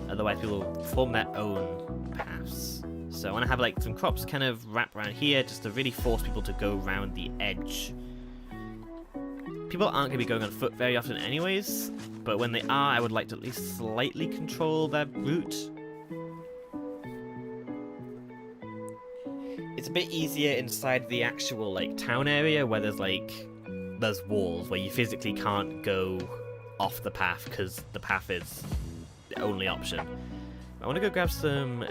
Otherwise people will form their own paths. So I want to have like some crops kind of wrap around here just to really force people to go around the edge. People aren't going to be going on foot very often anyways, but when they are, I would like to at least slightly control their route. it's a bit easier inside the actual like town area where there's walls where you physically can't go off the path because the path is the only option. I want to go grab some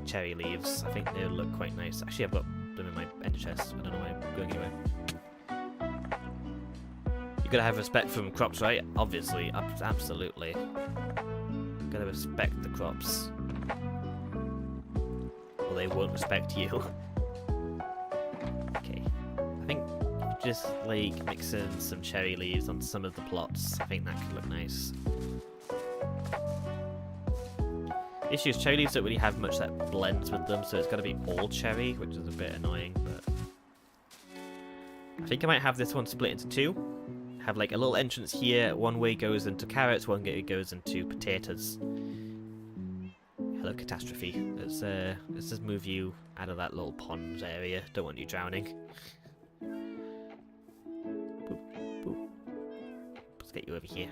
cherry leaves. I think they look quite nice. Actually, I've got them in my ender chest. I don't know why I'm going anywhere. You gotta have respect for crops, right? Obviously, absolutely. Gotta respect the crops, or they won't respect you. Okay, I think just like mixing some cherry leaves on some of the plots. I think that could look nice. The issue is cherry leaves don't really have much that blends with them, so it's got to be all cherry, which is a bit annoying, but I think I might have this one split into two. Have like a little entrance here, one way goes into carrots, one way goes into potatoes. Hello, catastrophe. Let's just move you out of that little pond area. Don't want you drowning. Boop, boop. Let's get you over here.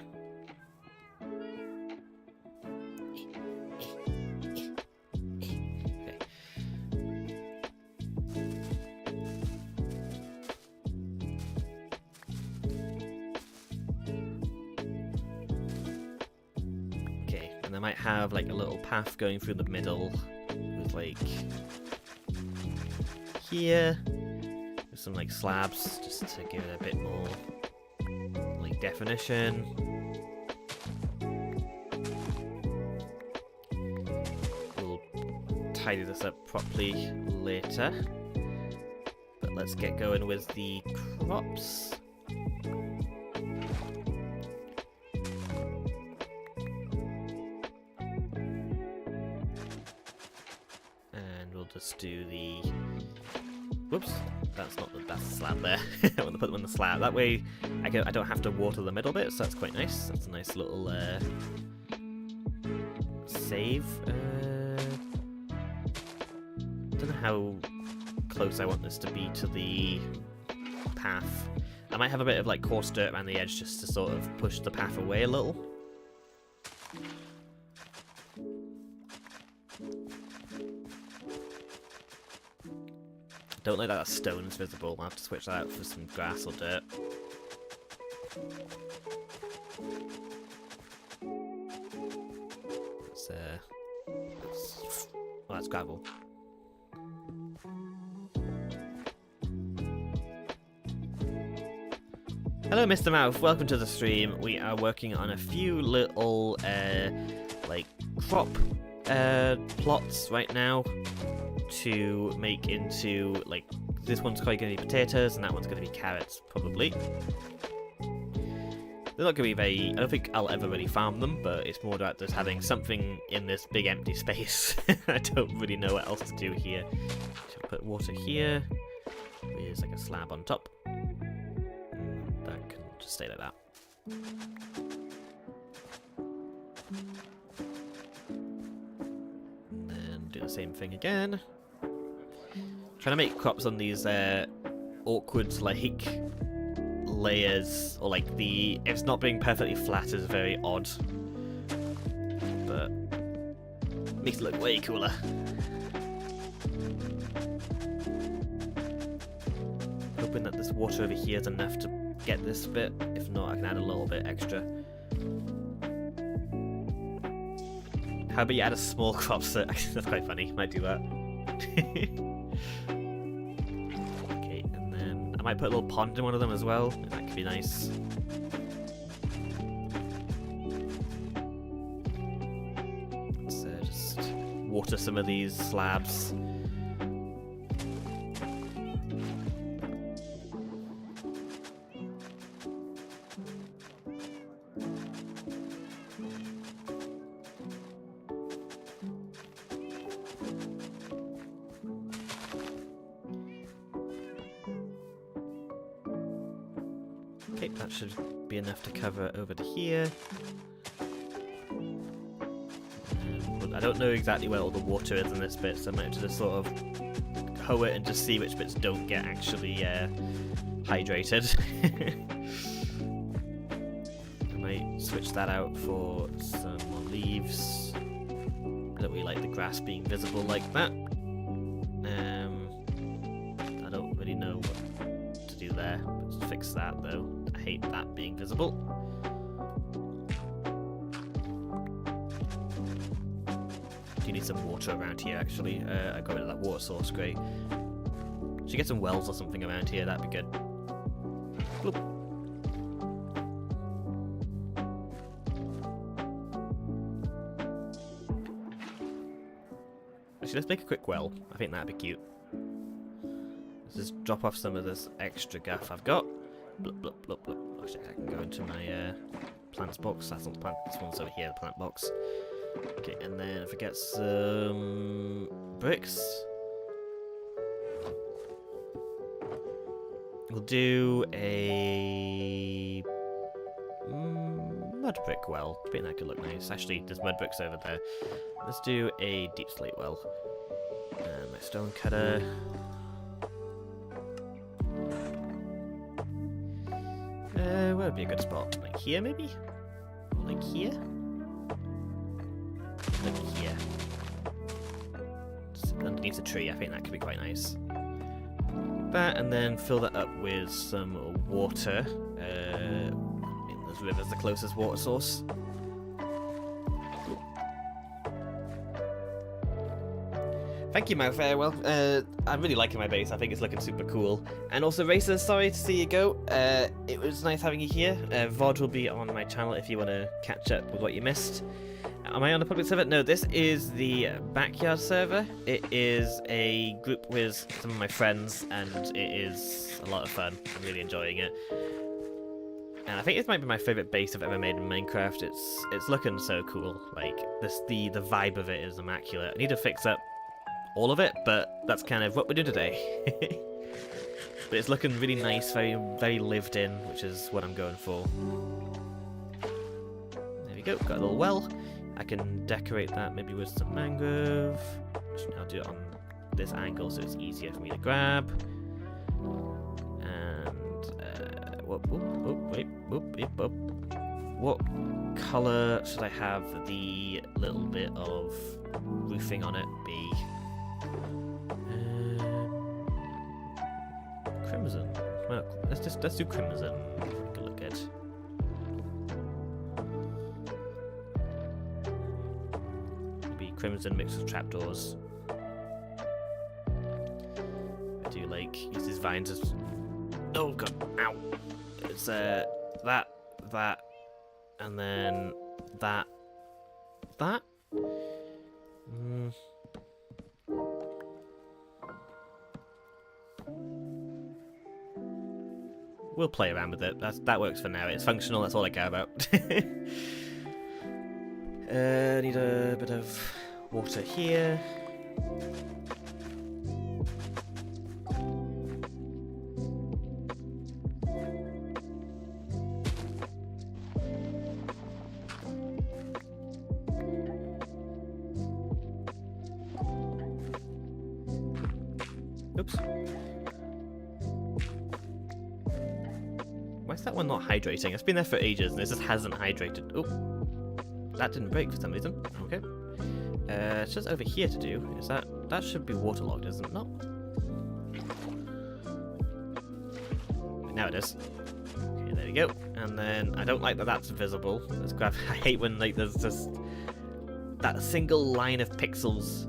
And I might have like a little path going through the middle with like here with some like slabs just to give it a bit more like definition. We'll tidy this up properly later, but let's get going with the crops. Just do the... Whoops, that's not the slab there. I want to put them on the slab. That way I don't have to water the middle bit, so that's quite nice. That's a nice little save. Don't know how close I want this to be to the path. I might have a bit of like coarse dirt around the edge just to sort of push the path away a little. Don't like that stone is visible. I'll have to switch that out for some grass or dirt. Oh, that's gravel. Hello, Mr. Mouth. Welcome to the stream. We are working on a few little, like, crop plots right now to make into, like, this one's probably going to be potatoes and that one's going to be carrots, probably. They're not going to be very... I don't think I'll ever really farm them, but it's more about just having something in this big empty space. I don't really know what else to do here. So I'll put water here. There's like a slab on top. That can just stay like that. And then do the same thing again. Trying to make crops on these awkward, like, layers, or like it's not being perfectly flat is very odd, but makes it look way cooler. Hoping that this water over here is enough to get this bit. If not, I can add a little bit extra. How about you add a small crop set? That's quite funny. Might do that. Okay, and then I might put a little pond in one of them as well. That could be nice. Let's just water some of these slabs. Okay, that should be enough to cover over to here. But I don't know exactly where all the water is in this bit, so I might have to just sort of hoe it and just see which bits don't get actually hydrated. I might switch that out for some more leaves. I don't really like the grass being visible like that. I don't really know what to do there. Let's fix that though. I hate that being visible. Do need some water around here actually. I got rid of that water source, great. Should get some wells or something around here, that'd be good. Bloop. Actually, let's make a quick well. I think that'd be cute. Let's just drop off some of this extra guff I've got. Bloop, bloop, bloop, bloop. Actually, I can go into my plants box. That's not the plant. This one's over here, the plant box. Okay, and then if I get some bricks, we'll do a mud brick well. I think that could look nice. Actually, there's mud bricks over there. Let's do a deep slate well. And my stone cutter. Where would be a good spot? Like here, maybe? Or like here? Like here. Just underneath a tree, I think that could be quite nice. That, and then fill that up with some water. I mean, this river's the closest water source. Thank you, Malfair. Well, I'm really liking my base. I think it's looking super cool. And also, Racer, sorry to see you go. It was nice having you here. VOD will be on my channel if you want to catch up with what you missed. Am I on the public server? No, this is the backyard server. It is a group with some of my friends, and it is a lot of fun. I'm really enjoying it. And I think this might be my favourite base I've ever made in Minecraft. It's looking so cool. Like, the vibe of it is immaculate. I need to fix up all of it, but that's kind of what we're doing today. But it's looking really nice, very, very lived in, which is what I'm going for. There we go, got a little well. I can decorate that maybe with some mangrove. I'll do it on this angle so it's easier for me to grab. And what colour should I have the little bit of roofing on it be? Crimson. Well, let's do crimson. Good look at. Maybe crimson mixed with trapdoors. I do like use these vines as. Oh god! Ow! It's that, and then that. We'll play around with it. That works for now. It's functional. That's all I care about. Need a bit of water here. Oops. Why is that one not hydrating? It's been there for ages and it just hasn't hydrated. Oh, that didn't break for some reason. Okay. It's just over here to do. Is that should be waterlogged, isn't it? Not. Now it is. Okay, there we go. And then I don't like that that's visible. Let's grab. I hate when like there's just that single line of pixels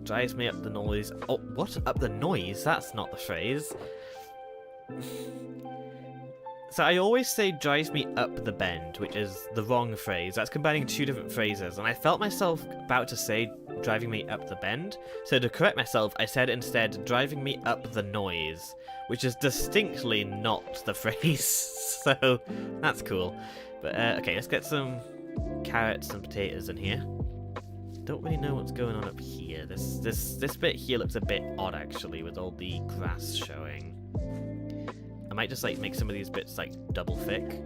drives me up the noise. Oh, what? Up the noise? That's not the phrase. So I always say drives me up the bend, which is the wrong phrase. That's combining two different phrases, and I felt myself about to say driving me up the bend. So to correct myself, I said instead driving me up the noise, which is distinctly not the phrase. So that's cool. But okay, let's get some carrots and potatoes in here. Don't really know what's going on up here. This bit here looks a bit odd actually, with all the grass showing. I might just like make some of these bits like double thick.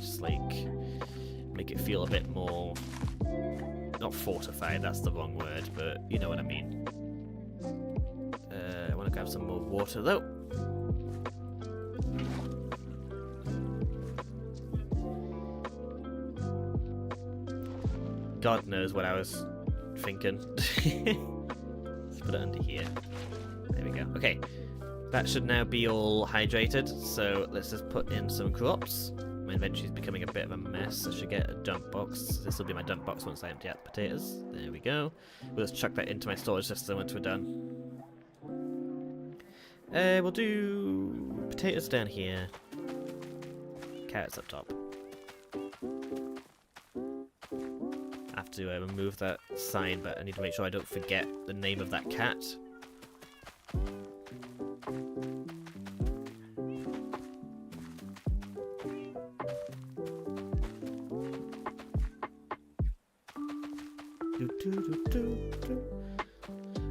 Just like make it feel a bit more, not fortified, that's the wrong word, but you know what I mean. I want to grab some more water though. God knows what I was thinking. put it under here. There we go. Okay, that should now be all hydrated. So let's just put in some crops. My inventory is becoming a bit of a mess. I should get a dump box. This will be my dump box once I empty out the potatoes. There we go. We'll just chuck that into my storage system once we're done. We'll do potatoes down here. Carrots up top. I have to remove that sign, but I need to make sure I don't forget the name of that cat.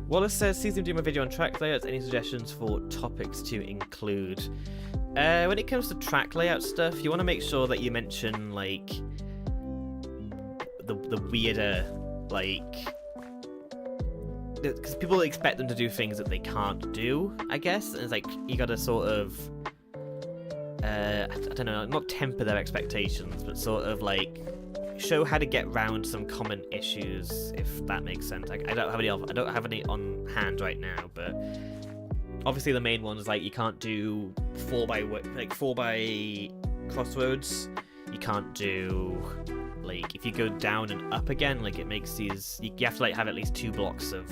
Wallace says, sees him do my video on track layouts. Any suggestions for topics to include? When it comes to track layout stuff, you want to make sure that you mention, like, the weirder, like... Because people expect them to do things that they can't do, I guess. And it's like, you gotta sort of... I don't know, not temper their expectations, but sort of, like... show how to get round some common issues, if that makes sense. I don't have any on hand right now, but obviously the main ones, like, you can't do 4x crossroads. You can't do, like, if you go down and up again, like, it makes these, you have to, like, have at least 2 blocks of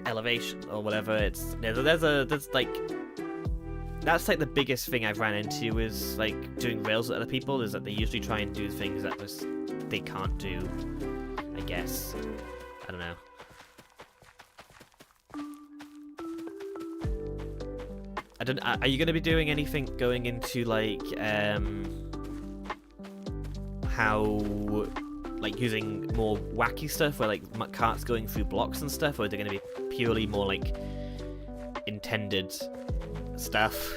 elevation or whatever. That's like the biggest thing I've ran into is like doing rails with other people, is that they usually try and do things that they can't do, I guess. I don't know. Are you going to be doing anything going into like how, like, using more wacky stuff where like carts going through blocks and stuff, or are they going to be purely more like intended stuff?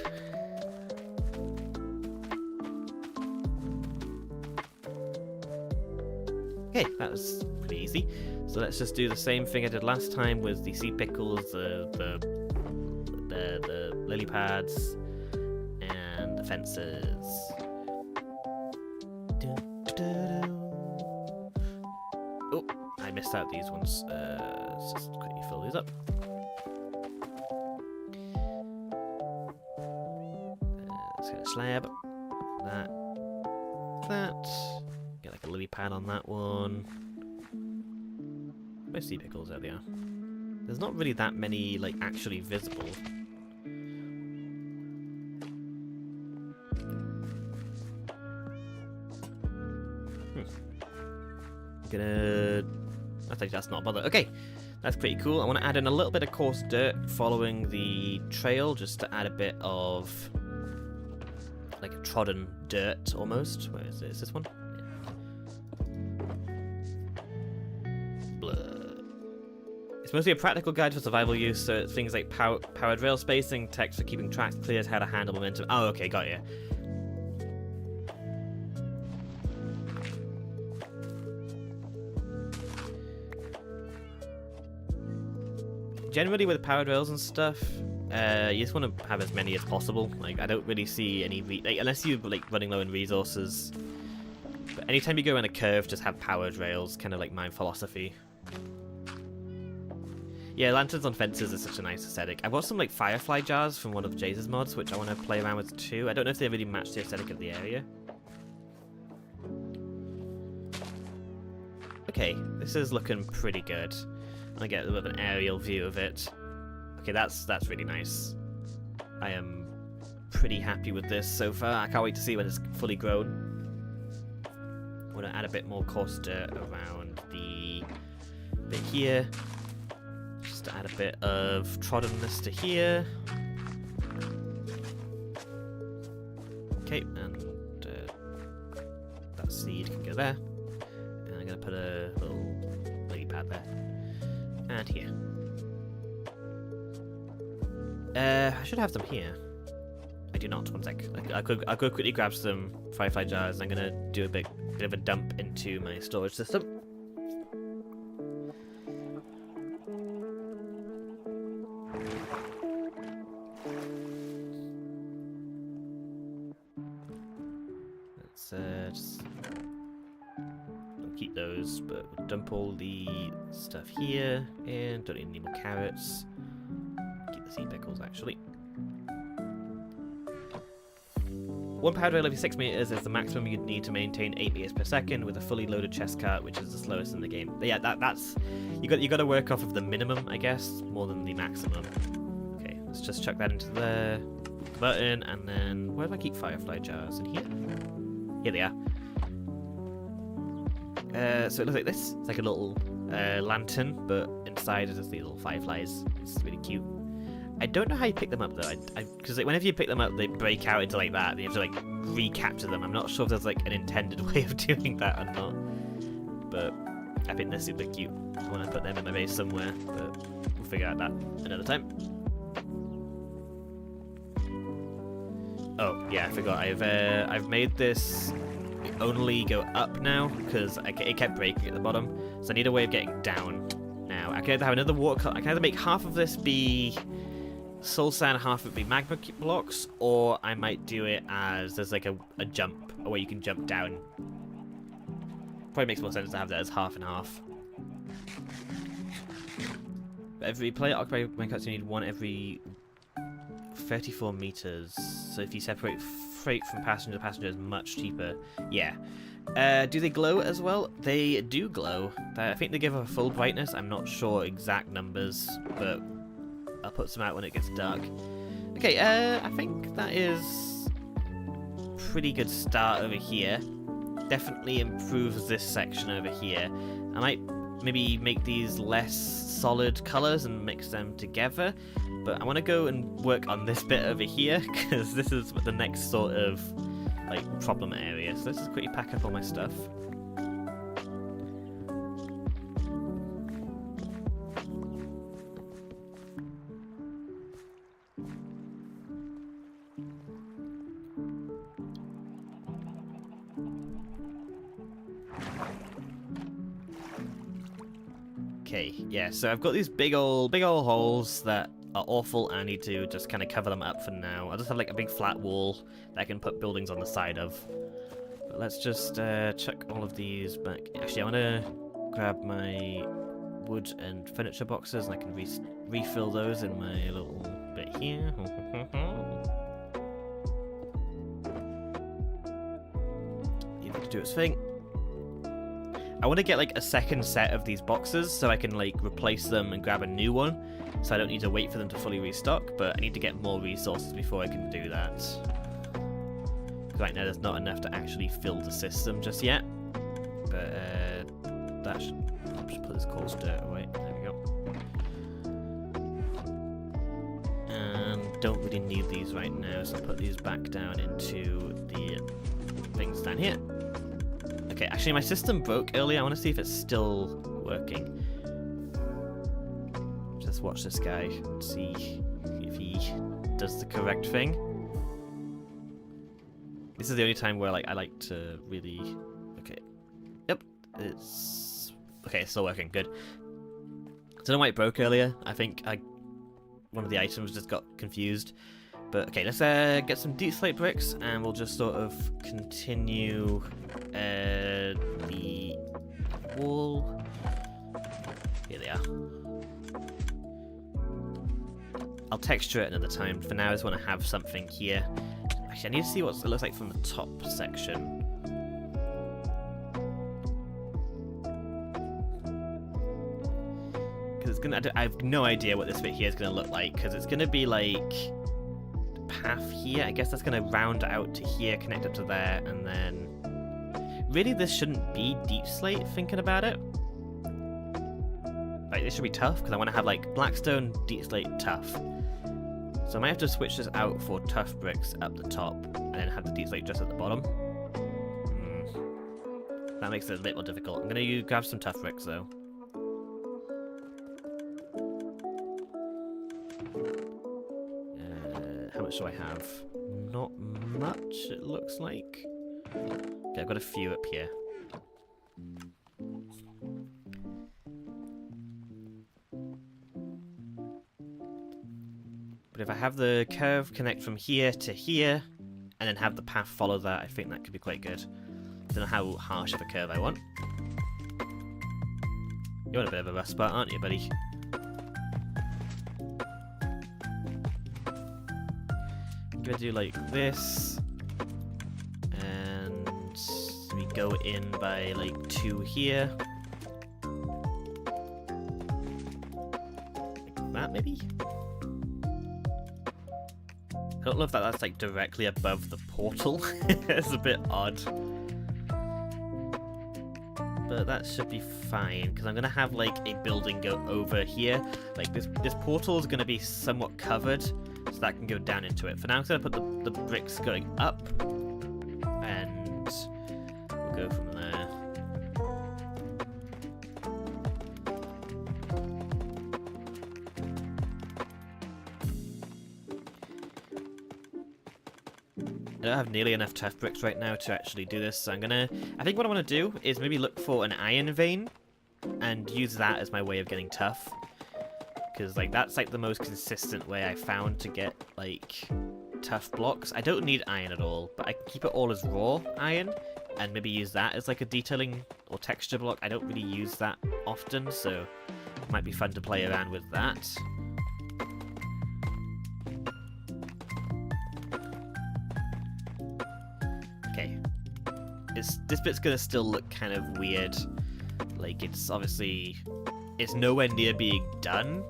Okay, that was pretty easy. So let's just do the same thing I did last time with the sea pickles, the lily pads, and the fences. Oh, I missed out these ones. Let's just quickly fill these up. Let's get a slab. That. Get like a lily pad on that one. Where's sea pickles? There they are. There's not really that many, like, actually visible. I think that's not a bother. Okay, that's pretty cool. I want to add in a little bit of coarse dirt following the trail, just to add a bit of, like, a trodden dirt almost. Where is it? Is this one? It's mostly a practical guide for survival use, so it's things like powered rail spacing, text for keeping tracks clear, how to handle momentum. Oh, okay, got you. Generally with powered rails and stuff, you just want to have as many as possible. Like, I don't really see any, unless you're like running low in resources. But anytime you go around a curve, just have powered rails, kind of like my philosophy. Yeah, lanterns on fences is such a nice aesthetic. I've got some like firefly jars from one of Jay's mods, which I want to play around with too. I don't know if they really match the aesthetic of the area. Okay, this is looking pretty good. I'm gonna get a bit of an aerial view of it. Okay, that's really nice. I am pretty happy with this so far. I can't wait to see when it's fully grown. I want to add a bit more coarse dirt around the bit here. Just to add a bit of troddenness to here. Okay, and that seed can go there. And I'm going to put a little lily pad there. And here. I should have them here. I do not. One sec. I'll go quickly grab some firefly jars. I'm going to do a bit of a dump into my storage system. keep those, but we'll dump all the stuff here, and don't need any more carrots. Keep the sea pickles, actually. 1 powder rail every 6 meters is the maximum you'd need to maintain 8 meters per second with a fully loaded chest cart, which is the slowest in the game. But yeah, that's you got to work off of the minimum, I guess, more than the maximum. Okay, let's just chuck that into the button, and then where do I keep firefly jars? In here? Here they are. So it looks like this. It's like a little lantern, but inside is just these little fireflies. It's really cute. I don't know how you pick them up though, because whenever you pick them up, they break out into like that, and you have to like recapture them. I'm not sure if there's like an intended way of doing that or not, but I think they're super cute. I want to put them in my base somewhere, but we'll figure out that another time. Oh yeah, I forgot. I've made this only go up now because it kept breaking at the bottom, so I need a way of getting down now. I can either have another water. I can either make half of this be soul sand, half of it be magma blocks, or I might do it as there's like a jump, a way you can jump down. Probably makes more sense to have that as half and half. But every player occupied minecarts, you need one every 34 meters. So if you separate freight from passenger, passenger is much cheaper. Yeah. Do they glow as well? They do glow. I think they give a full brightness. I'm not sure exact numbers, but I'll put some out when it gets dark. Okay, I think that is pretty good start over here. Definitely improves this section over here. I might maybe make these less solid colours and mix them together, but I want to go and work on this bit over here because this is the next sort of like problem area. So let's just quickly pack up all my stuff. Okay, yeah, so I've got these big old holes that are awful, and I need to just kind of cover them up for now. I'll just have like a big flat wall that I can put buildings on the side of. But let's just chuck all of these back. Actually, I want to grab my wood and furniture boxes, and I can refill those in my little bit here. Leave it to do its thing. I want to get like a second set of these boxes so I can like replace them and grab a new one, so I don't need to wait for them to fully restock, but I need to get more resources before I can do that. Right now there's not enough to actually fill the system just yet, but that should... I'll just put this coarse dirt away. There we go. And don't really need these right now, so I'll put these back down into the things down here. Okay, actually my system broke earlier. I want to see if it's still working. Just watch this guy and see if he does the correct thing. This is the only time where like I like to really... Okay. Yep. It's... Okay, it's still working. Good. Don't know why it broke earlier. I think one of the items just got confused. But okay, let's get some deep slate bricks, and we'll just sort of continue the wall. Here they are. I'll texture it another time. For now, I just want to have something here. Actually, I need to see what it looks like from the top section. Because it's gonna... I have no idea what this bit here is gonna look like, because it's gonna be like... path here. I guess that's going to round out to here, connect up to there, and then... Really, this shouldn't be deep slate, thinking about it. Like, this should be tough, because I want to have, like, blackstone, deep slate, tough. So I might have to switch this out for tough bricks up the top, and then have the deep slate just at the bottom. That makes it a bit more difficult. I'm going to grab some tough bricks, though. How much do I have? Not much, it looks like. Okay, I've got a few up here. But if I have the curve connect from here to here, and then have the path follow that, I think that could be quite good. I don't know how harsh of a curve I want. You're in a bit of a rough spot, aren't you, buddy? I'm gonna do like this, and we go in by like 2 here. Like that, maybe? I don't love that that's like directly above the portal. It's a bit odd. But that should be fine, because I'm going to have like a building go over here. Like this portal is going to be somewhat covered, so that can go down into it. For now I'm going to put the bricks going up, and we'll go from there. I don't have nearly enough tough bricks right now to actually do this, so I think what I want to do is maybe look for an iron vein and use that as my way of getting tough, because like that's like the most consistent way I found to get like tough blocks. I don't need iron at all, but I can keep it all as raw iron and maybe use that as like a detailing or texture block. I don't really use that often, so it might be fun to play around with that. Okay, this bit's gonna still look kind of weird. Like it's nowhere near being done,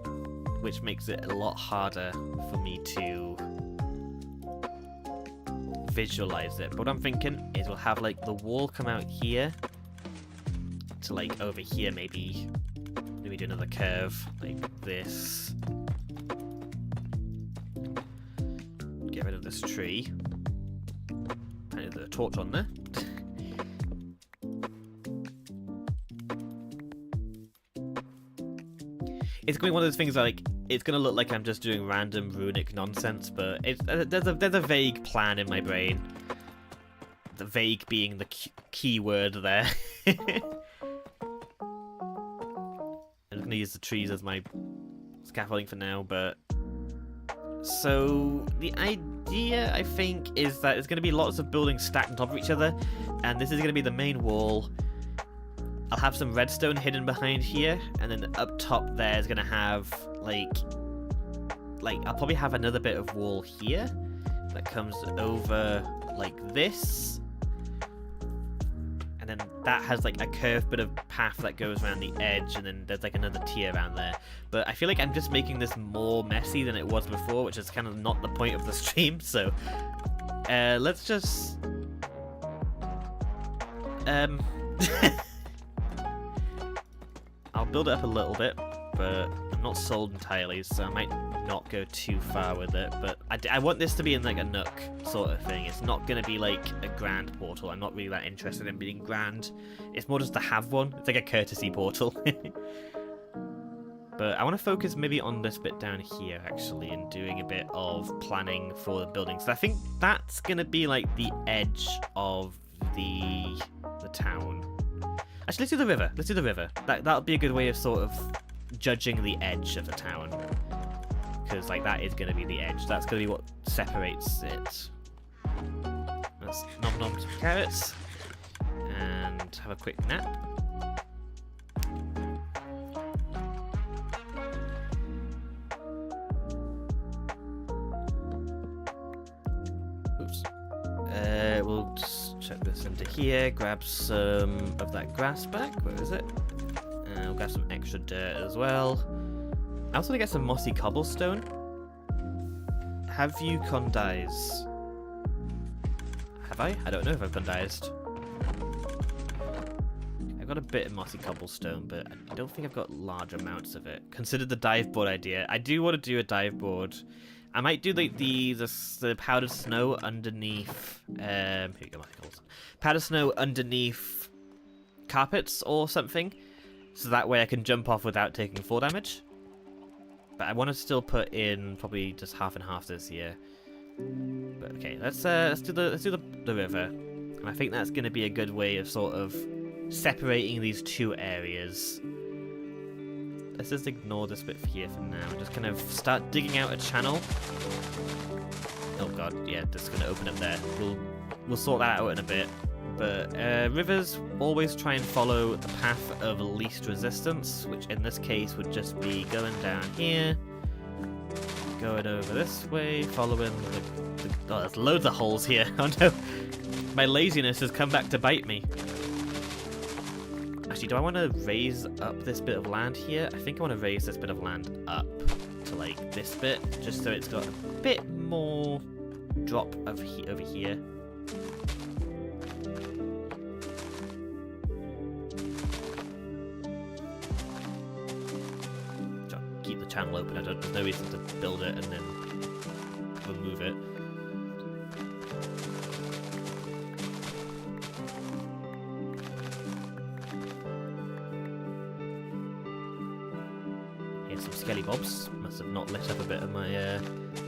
which makes it a lot harder for me to visualize it. But what I'm thinking is we'll have like the wall come out here to like over here, maybe do another curve like this. Get rid of this tree. And the torch on there. It's going to be one of those things like it's going to look like I'm just doing random runic nonsense, but there's a vague plan in my brain. The vague being the key word there. I'm going to use the trees as my scaffolding for now, but so the idea I think is that it's going to be lots of buildings stacked on top of each other, and this is going to be the main wall. I'll have some redstone hidden behind here, and then up top there is going to have like I'll probably have another bit of wall here that comes over like this, and then that has like a curved bit of path that goes around the edge, and then there's like another tier around there. But I feel like I'm just making this more messy than it was before, which is kind of not the point of the stream. So let's just I'll build it up a little bit, but I'm not sold entirely, so I might not go too far with it. But I want this to be in like a nook sort of thing. It's not going to be like a grand portal. I'm not really that interested in being grand. It's more just to have one. It's like a courtesy portal. But I want to focus maybe on this bit down here, actually, and doing a bit of planning for the building. So I think that's going to be like the edge of the town. Actually, let's do the river. Let's do the river. That'll be a good way of sort of judging the edge of the town. Because, like, that is going to be the edge. That's going to be what separates it. Let's nom some carrots. And have a quick nap. Oops. We'll just chuck this into here, grab some of that grass back. Where is it? We'll grab some extra dirt as well. I also want to get some mossy cobblestone. Have you condized? Have I? I don't know if I've condized. I've got a bit of mossy cobblestone, but I don't think I've got large amounts of it. Consider the dive board idea. I do want to do a dive board. I might do like the powdered snow underneath. Here you go, powdered snow underneath carpets or something, so that way I can jump off without taking fall damage. But I want to still put in probably just half and half this year. But okay, let's do the river, and I think that's going to be a good way of sort of separating these two areas. Let's just ignore this bit here for now. Just kind of start digging out a channel. Oh god, yeah, that's going to open up there. We'll sort that out in a bit. But rivers always try and follow the path of least resistance, which in this case would just be going down here, going over this way, following the oh, there's loads of holes here. Oh no, my laziness has come back to bite me. Actually, do I want to raise up this bit of land here? I think I want to raise this bit of land up to like this bit, just so it's got a bit more drop over here. Keep the channel open. There's no reason to build it and then remove it. Here's some skelly bobs. Must have not lit up a bit of my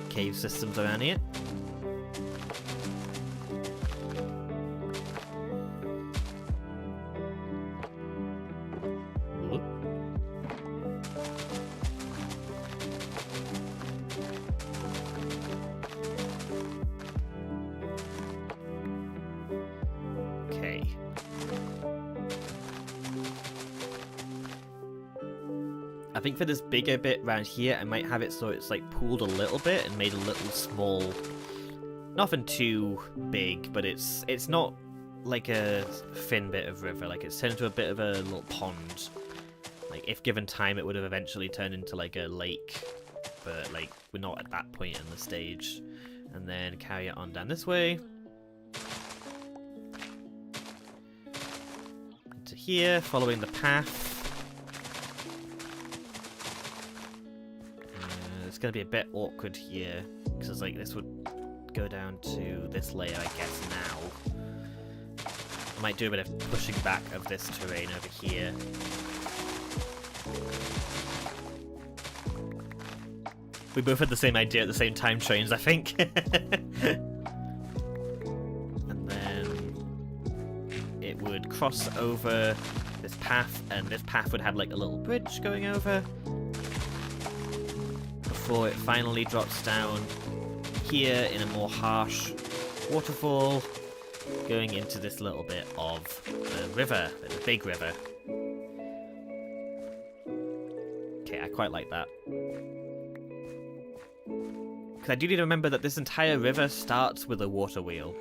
cave systems around here. I think for this bigger bit around here, I might have it so it's like pooled a little bit and made a little small, nothing too big, but it's not like a thin bit of river. Like it's turned into a bit of a little pond. Like if given time, it would have eventually turned into like a lake, but like we're not at that point in the stage. And then carry it on down this way into here, following the path. It's going to be a bit awkward here, because like this would go down to this layer, I guess, now. I might do a bit of pushing back of this terrain over here. We both had the same idea at the same time, Trains, I think. And then it would cross over this path, and this path would have like a little bridge going over. Before it finally drops down here in a more harsh waterfall, going into this little bit of the river, the big river. Okay, I quite like that. Because I do need to remember that this entire river starts with a water wheel.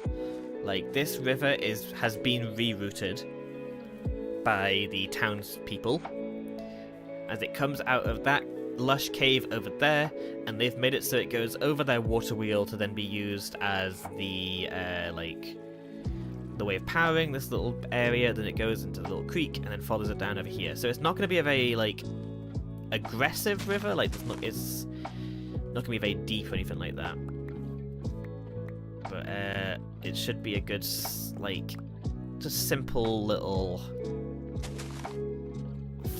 Like, this river has been rerouted by the townspeople as it comes out of that lush cave over there, and they've made it so it goes over their water wheel to then be used as the like the way of powering this little area. Then it goes into the little creek and then follows it down over here. So it's not going to be a very like aggressive river. Like it's not going to be very deep or anything like that. But it should be a good like just simple little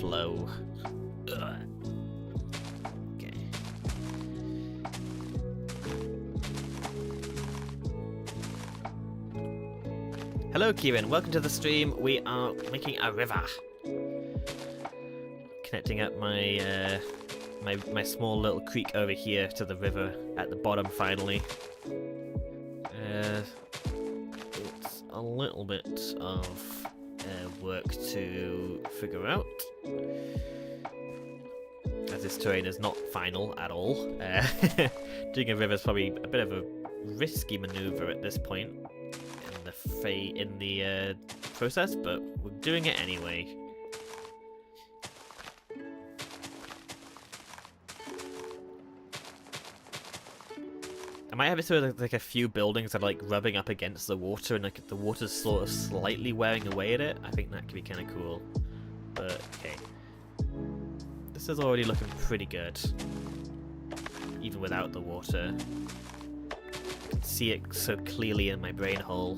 flow. Ugh. Hello Kieran, welcome to the stream. We are making a river. Connecting up my my small little creek over here to the river at the bottom finally. It's a little bit of work to figure out, as this terrain is not final at all. Doing a river is probably a bit of a risky maneuver at this point in the process, but we're doing it anyway. I might have it so like a few buildings are like rubbing up against the water, and like the water's sort of slightly wearing away at it. I think that could be kind of cool. But okay, this is already looking pretty good, even without the water. I can see it so clearly in my brain hole.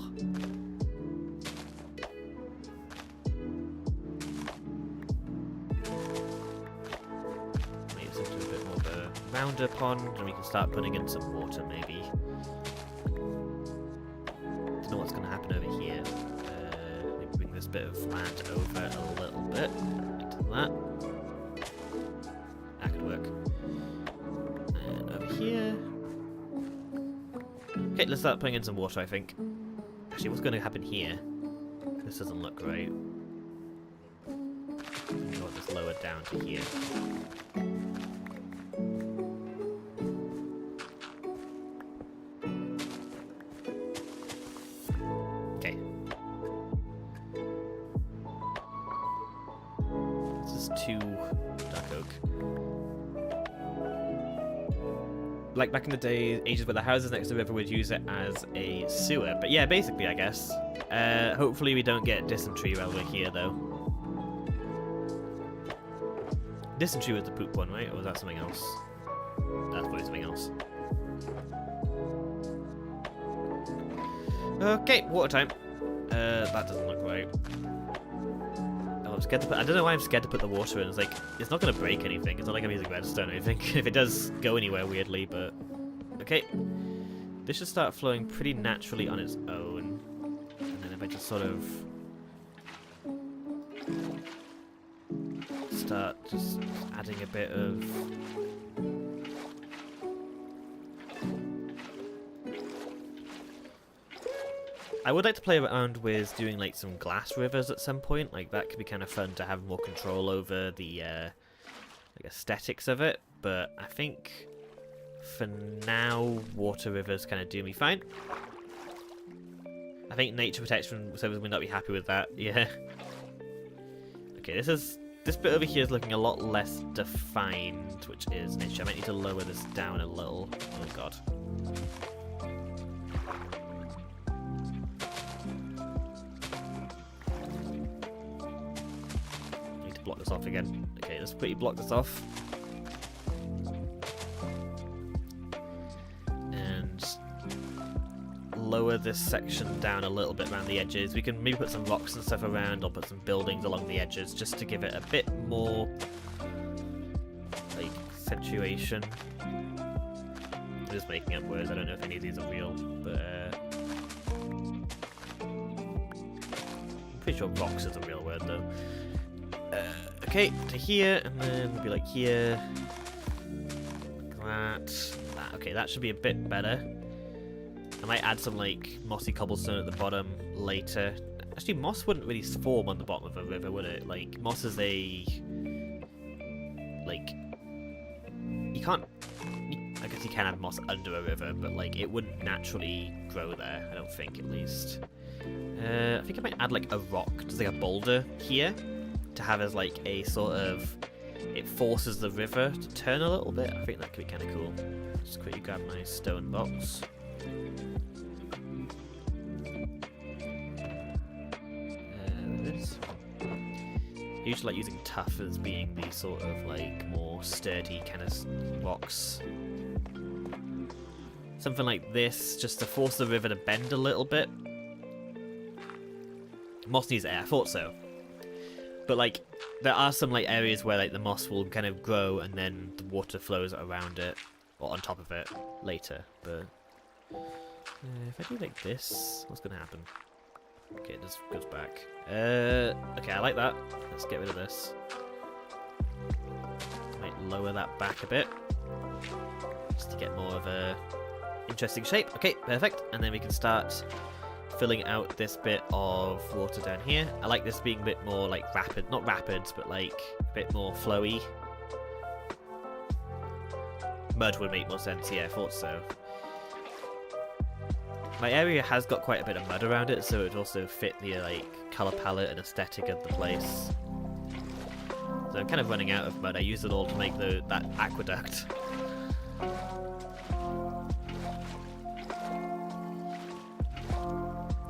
Maybe it's into a bit more of a rounder pond, and we can start putting in some water maybe. Don't know what's going to happen over here. Maybe bring this bit of land over a little bit into that. That could work. And over here. Okay, let's start putting in some water, I think. Actually, what's going to happen here? This doesn't look right. I want this lowered down to here. Okay. This is 2 dark oak. Like back in the day, ages where the houses next to the river would use it as a sewer. But yeah, basically, I guess. Hopefully we don't get dysentery while we're here, though. Dysentery was the poop one, right? Or was that something else? That's probably something else. Okay, water time. That doesn't look right. Oh, I'm scared to put, I don't know why I'm scared to put the water in. It's like, it's not going to break anything. It's not like I'm using redstone or anything. If it does go anywhere weirdly, but... Okay. This should start flowing pretty naturally on its own. And then if I just sort of... start just adding a bit of... I would like to play around with doing like some glass rivers at some point. Like that could be kind of fun to have more control over the like aesthetics of it. But I think for now, water rivers kind of do me fine. I think nature protection service would not be happy with that. Yeah. Okay, this bit over here is looking a lot less defined, which is an issue. I might need to lower this down a little. Oh god. Need to block this off again. Okay, let's quickly block this off. And lower this section down a little bit around the edges. We can maybe put some rocks and stuff around, or put some buildings along the edges, just to give it a bit more like accentuation. I'm just making up words. I don't know if any of these are real, but I'm pretty sure rocks is a real word though. Okay, to here, and then maybe like here, like that. Okay, that should be a bit better. I might add some like mossy cobblestone at the bottom later. Actually, moss wouldn't really form on the bottom of a river, would it? Like, moss is a... like... you can't... I guess you can have moss under a river, but like, it wouldn't naturally grow there, I don't think, at least. I think I might add like a rock, just like a boulder here, to have as like a sort of... it forces the river to turn a little bit. I think that could be kind of cool. Just quickly grab my stone box. I usually like using tough as being the sort of like more sturdy kind of rocks. Something like this, just to force the river to bend a little bit. Moss needs air, I thought so. But like, there are some like areas where like the moss will kind of grow and then the water flows around it, or on top of it later. But if I do like this, what's gonna happen? Okay, it just goes back. Okay, I like that. Let's get rid of this. Might lower that back a bit, just to get more of a interesting shape. Okay, perfect. And then we can start filling out this bit of water down here. I like this being a bit more like rapid, not rapids, but like a bit more flowy. Mud would make more sense. Yeah, I thought so. My area has got quite a bit of mud around it, so it would also fit the like colour palette and aesthetic of the place. So I'm kind of running out of mud. I used it all to make that aqueduct.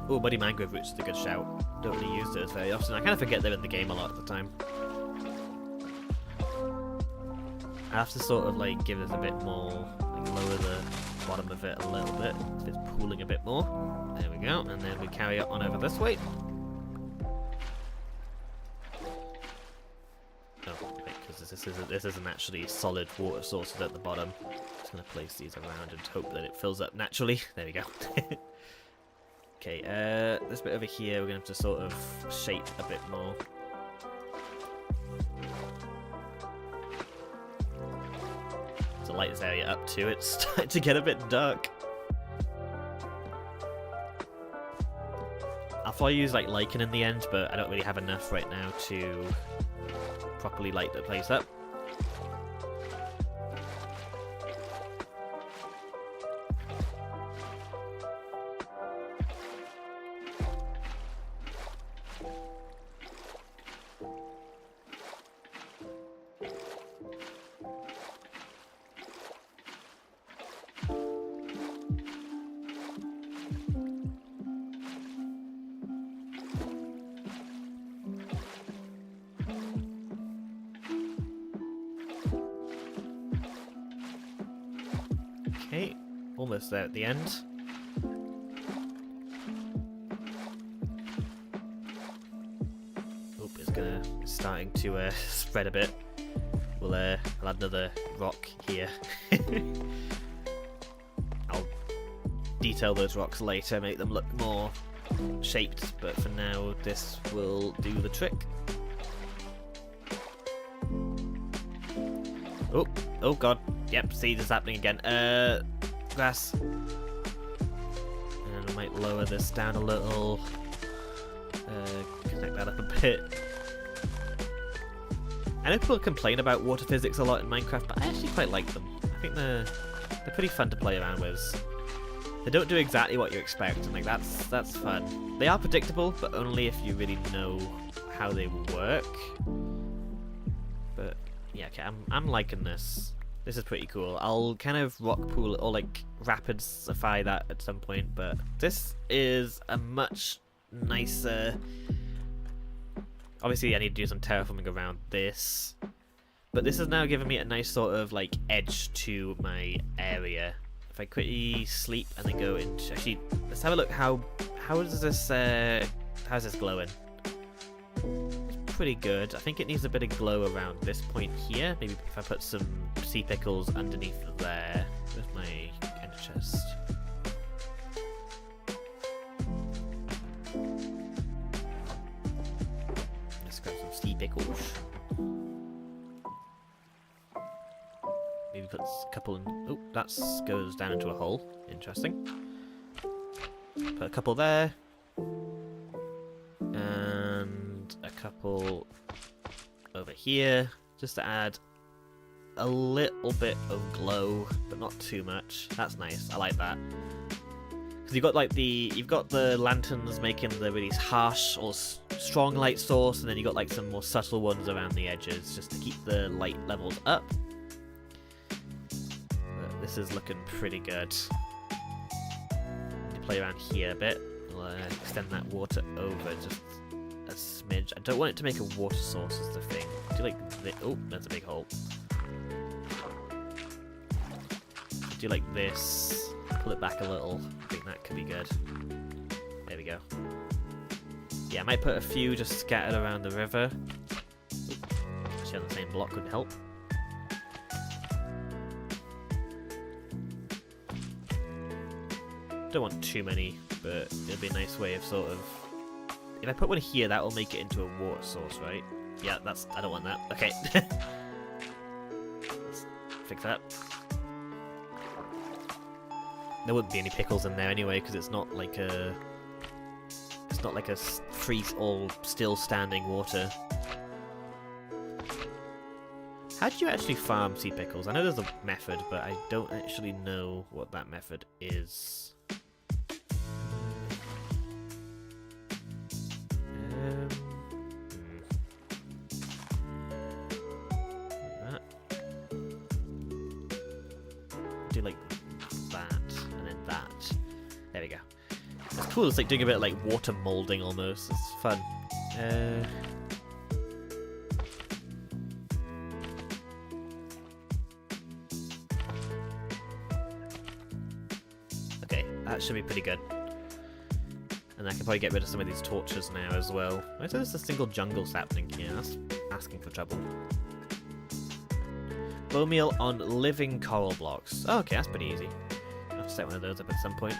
Oh, Muddy Mangrove Roots is a good shout. Don't really use those very often. I kind of forget they're in the game a lot of the time. I have to sort of like give this a bit more, like lower the bottom of it a little bit, so it's pooling a bit more. There we go, and then we carry it on over this way. Oh, wait, because this isn't actually solid water sources at the bottom. I'm just going to place these around and hope that it fills up naturally. There we go. Okay, this bit over here we're going to have to sort of shape a bit more. To light this area up too, it's starting to get a bit dark. I'll probably use like lichen in the end, but I don't really have enough right now to properly light the place up. Okay, almost there at the end. Oop, it's starting to spread a bit. I'll add another rock here. I'll detail those rocks later, make them look more shaped, but for now this will do the trick. Oh god. Yep, see this happening again. Grass. And I might lower this down a little. Connect that up a bit. I know people complain about water physics a lot in Minecraft, but I actually quite like them. I think they're pretty fun to play around with. They don't do exactly what you expect, and like that's fun. They are predictable, but only if you really know how they work. But yeah, okay, I'm liking this. This is pretty cool. I'll kind of rock pool or like rapidify that at some point, but this is a much nicer. Obviously I need to do some terraforming around this, but this is now giving me a nice sort of like edge to my area. If I quickly sleep and then go into, actually let's have a look how is this how's this glowing? It's pretty good. I think it needs a bit of glow around this point here. Maybe if I put some sea pickles underneath there. Where's my ender chest? Let's grab some sea pickles. Maybe put a couple in. Oh, that goes down into a hole. Interesting. Put a couple there. And a couple over here. Just to add a little bit of glow, but not too much. That's nice. I like that. Because you've got the lanterns making the really harsh or strong light source, and then you got like some more subtle ones around the edges, just to keep the light levels up. But this is looking pretty good. Play around here a bit. We'll extend that water over just a smidge. I don't want it to make a water source is the thing. Do like this. Oh, that's a big hole. Do like this. Pull it back a little. I think that could be good. There we go. Yeah, I might put a few just scattered around the river. Actually, on the same block would help. Don't want too many, but it'll be a nice way of sort of. If I put one here, that will make it into a water source, right? Yeah, I don't want that. Okay. Let's fix that. There wouldn't be any pickles in there anyway, because it's not like a freeze or still standing water. How do you actually farm sea pickles? I know there's a method, but I don't actually know what that method is. Do like that, and then that. There we go. It's cool, it's like doing a bit of like water molding almost. It's fun. Okay, that should be pretty good. And I can probably get rid of some of these torches now as well. Why is there just a single jungle happening here? That's asking for trouble. Bone meal on living coral blocks. Oh, okay, that's pretty easy. I'll have to set one of those up at some point.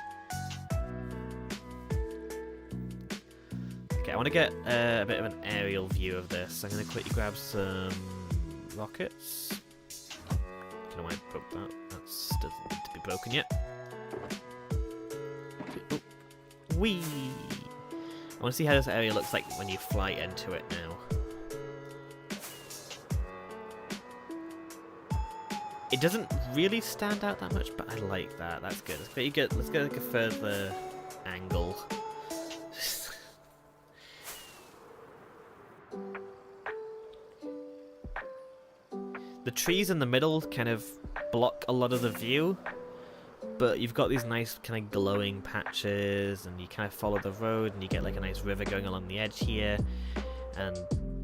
Okay, I want to get a bit of an aerial view of this. I'm going to quickly grab some rockets. Don't know why I broke that. That doesn't need to be broken yet. Whee! I want to see how this area looks like when you fly into it now. It doesn't really stand out that much, but I like that. That's good. Let's get like a further angle. The trees in the middle kind of block a lot of the view, but you've got these nice kind of glowing patches, and you kind of follow the road, and you get like a nice river going along the edge here, and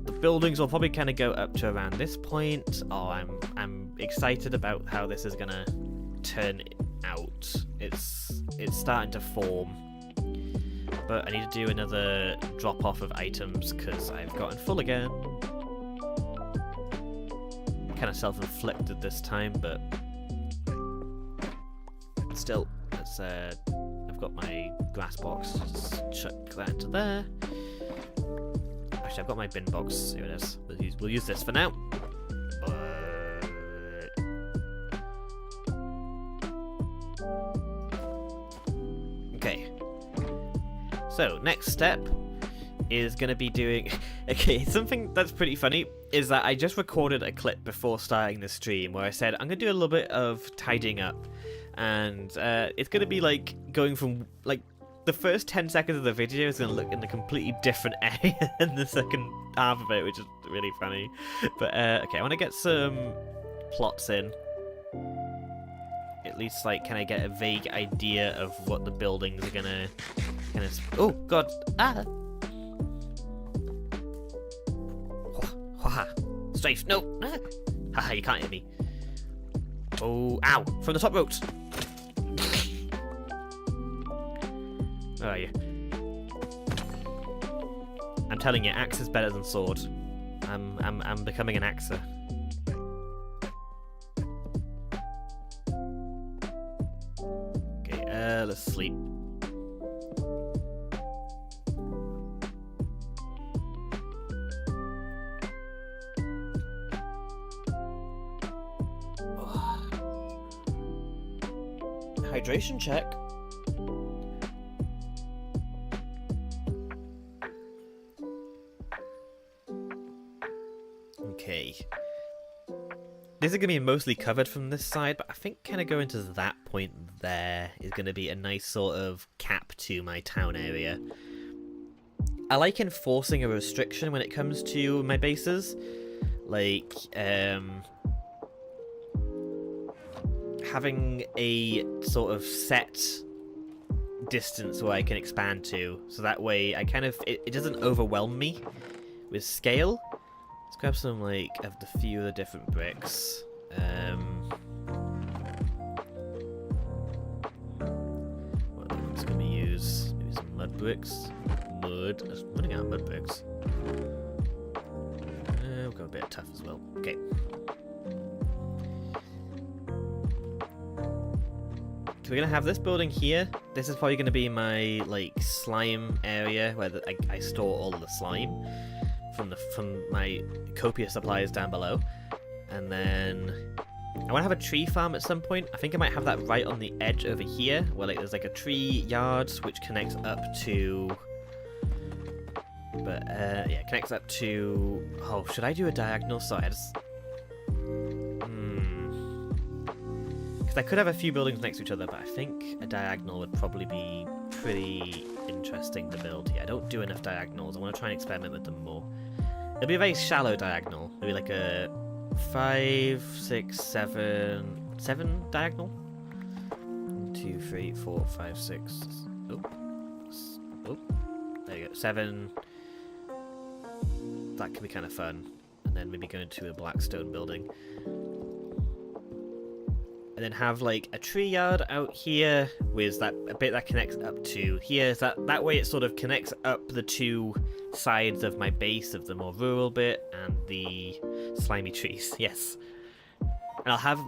the buildings will probably kind of go up to around this point. Oh, I'm excited about how this is gonna turn out. It's starting to form, but I need to do another drop off of items because I've gotten full again. Kind of self-inflicted this time, but still, let's. I've got my glass box. Just chuck that into there. Actually, I've got my bin box. Here it is. We'll use this for now. Okay. So next step is going to be doing... Okay, something that's pretty funny is that I just recorded a clip before starting the stream where I said I'm going to do a little bit of tidying up, and it's going to be like going from like the first 10 seconds of the video is going to look in a completely different area than the second half of it, which is really funny. But okay, I want to get some plots in. At least, like, can I get a vague idea of what the buildings are going to kind of... Oh, God. Ah! Haha. Strafe. No. Haha, you can't hit me. Oh, ow. From the top ropes. Where are you? I'm telling you, axe is better than sword. I'm becoming an axer. Okay, let's sleep. Hydration check. Okay. This is going to be mostly covered from this side, but I think kind of going to that point there is going to be a nice sort of cap to my town area. I like enforcing a restriction when it comes to my bases. Like, having a sort of set distance where I can expand to, so that way I kind of it doesn't overwhelm me with scale. Let's grab some like of the few of the different bricks. What are we going to use? Maybe some mud bricks. Mud. I'm running out of mud bricks. We've got a bit of tough as well. Okay. So we're gonna have this building here. This is probably gonna be my like slime area where I store all the slime from my copious supplies down below. And then I want to have a tree farm at some point. I think I might have that right on the edge over here, where like there's like a tree yard which connects up to. But yeah, connects up to. Oh, should I do a diagonal? Sorry, I just. I could have a few buildings next to each other, but I think a diagonal would probably be pretty interesting to build here. I don't do enough diagonals. I want to try and experiment with them more. It'll be a very shallow diagonal. Maybe like a 5, 6, 7 diagonal. 1, 2, 3, 4, 5, 6. Oh, there you go. 7. That could be kind of fun. And then maybe go into a black stone building. And then have like a tree yard out here with that a bit that connects up to here. So that way it sort of connects up the two sides of my base of the more rural bit and the slimy trees. Yes. And I'll have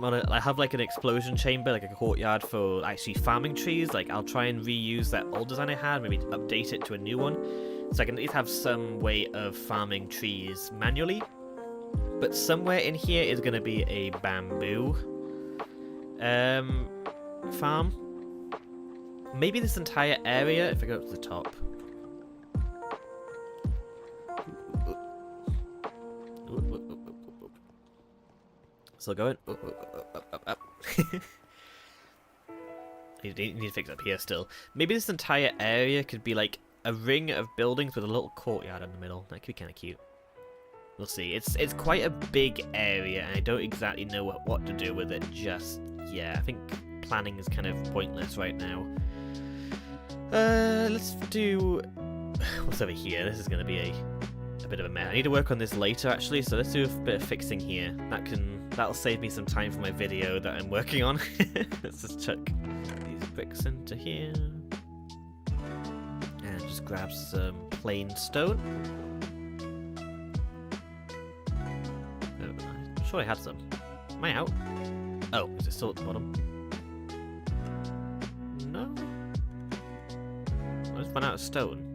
like an explosion chamber, like a courtyard for actually farming trees. Like I'll try and reuse that old design I had, maybe update it to a new one. So I can at least have some way of farming trees manually. But somewhere in here is going to be a bamboo farm. Maybe this entire area, if I go up to the top. Still going. Up. You need to fix up here still. Maybe this entire area could be like a ring of buildings with a little courtyard in the middle. That could be kind of cute. We'll see. It's quite a big area, and I don't exactly know what to do with it just yet. I think planning is kind of pointless right now. Let's do... What's over here? This is going to be a bit of a mess. I need to work on this later, actually, so let's do a bit of fixing here. That'll save me some time for my video that I'm working on. Let's just chuck these bricks into here. And just grab some plain stone. Oh, I'm sure I had some. Am I out? Oh, is it still at the bottom? No? I just run out of stone.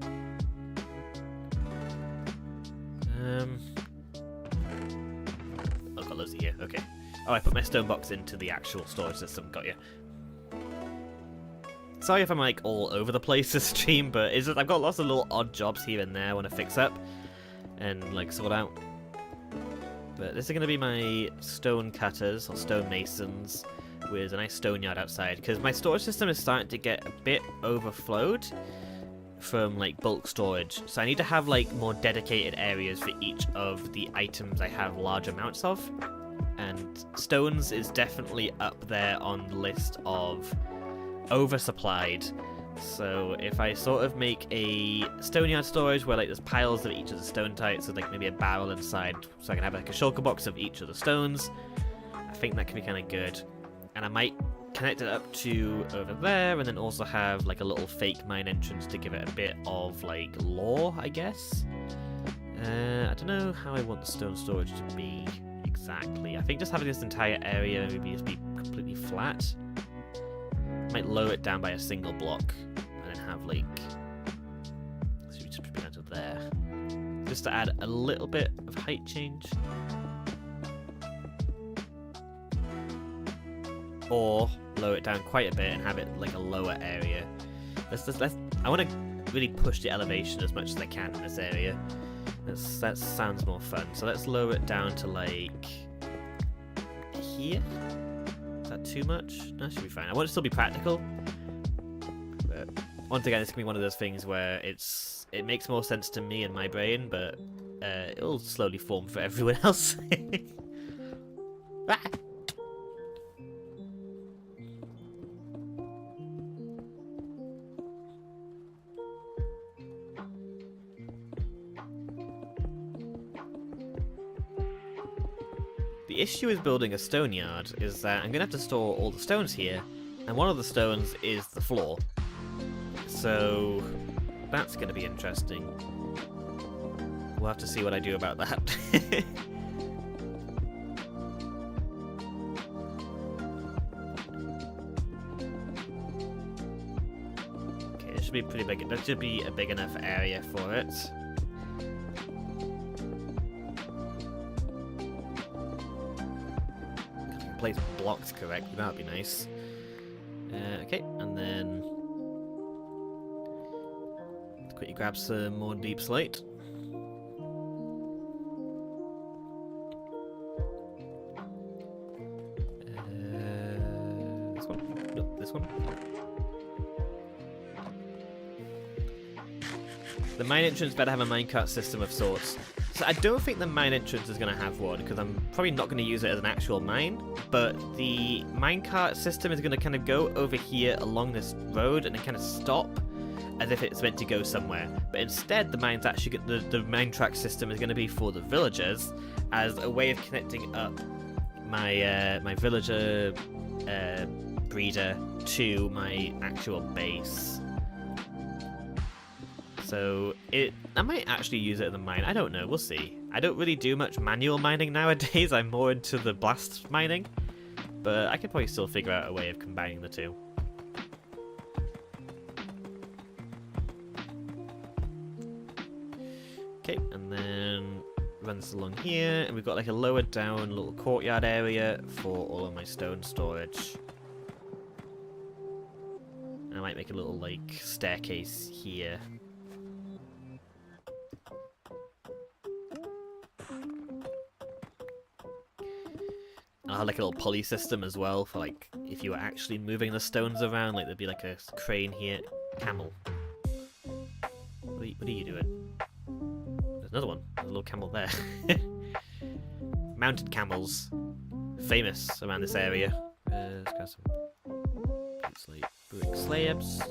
I've got loads of here. Okay. Oh, I put my stone box into the actual storage system. Got you. Sorry if I'm like all over the place this stream, but I've got lots of little odd jobs here and there I want to fix up and like sort out. But this is going to be my stone cutters or stone masons with a nice stone yard outside, because my storage system is starting to get a bit overflowed from like bulk storage, so I need to have like more dedicated areas for each of the items I have large amounts of, and stones is definitely up there on the list of oversupplied. So if I sort of make a stone yard storage where like there's piles of each of the stone types with like maybe a barrel inside, so I can have like a shulker box of each of the stones, I think that could be kind of good. And I might connect it up to over there, and then also have like a little fake mine entrance to give it a bit of like lore, I guess. I don't know how I want the stone storage to be exactly. I think just having this entire area maybe just be completely flat. Might lower it down by a single block, and then have like, so we just put it out there, just to add a little bit of height change. Or lower it down quite a bit and have it like a lower area. I want to really push the elevation as much as I can in this area. That sounds more fun. So let's lower it down to like here. Is that too much? No, that should be fine. I want it to still be practical. But once again, it's gonna be one of those things where it makes more sense to me and my brain, but it'll slowly form for everyone else. Ah! The issue with building a stone yard is that I'm going to have to store all the stones here, and one of the stones is the floor. So that's going to be interesting. We'll have to see what I do about that. Okay, it should be pretty big. That should be a big enough area for it. Place blocks correctly, that would be nice. Okay, and then let's quickly grab some more deep slate. This one? Nope, this one. The mine entrance better have a minecart system of sorts. So I don't think the mine entrance is going to have one, because I'm probably not going to use it as an actual mine, but the minecart system is going to kind of go over here along this road and then kind of stop as if it's meant to go somewhere. But instead, the mine's actually the mine track system is going to be for the villagers as a way of connecting up my my villager breeder to my actual base. So I might actually use it as a mine. I don't know. We'll see. I don't really do much manual mining nowadays. I'm more into the blast mining. But I could probably still figure out a way of combining the two. Okay, and then runs along here. And we've got like a lower down little courtyard area for all of my stone storage. And I might make a little like staircase here. I'll have like a little pulley system as well for like if you were actually moving the stones around, like there'd be like a crane here. Camel. What are you doing? There's another one. There's a little camel there. Mounted camels. Famous around this area. Let's got some brick slabs.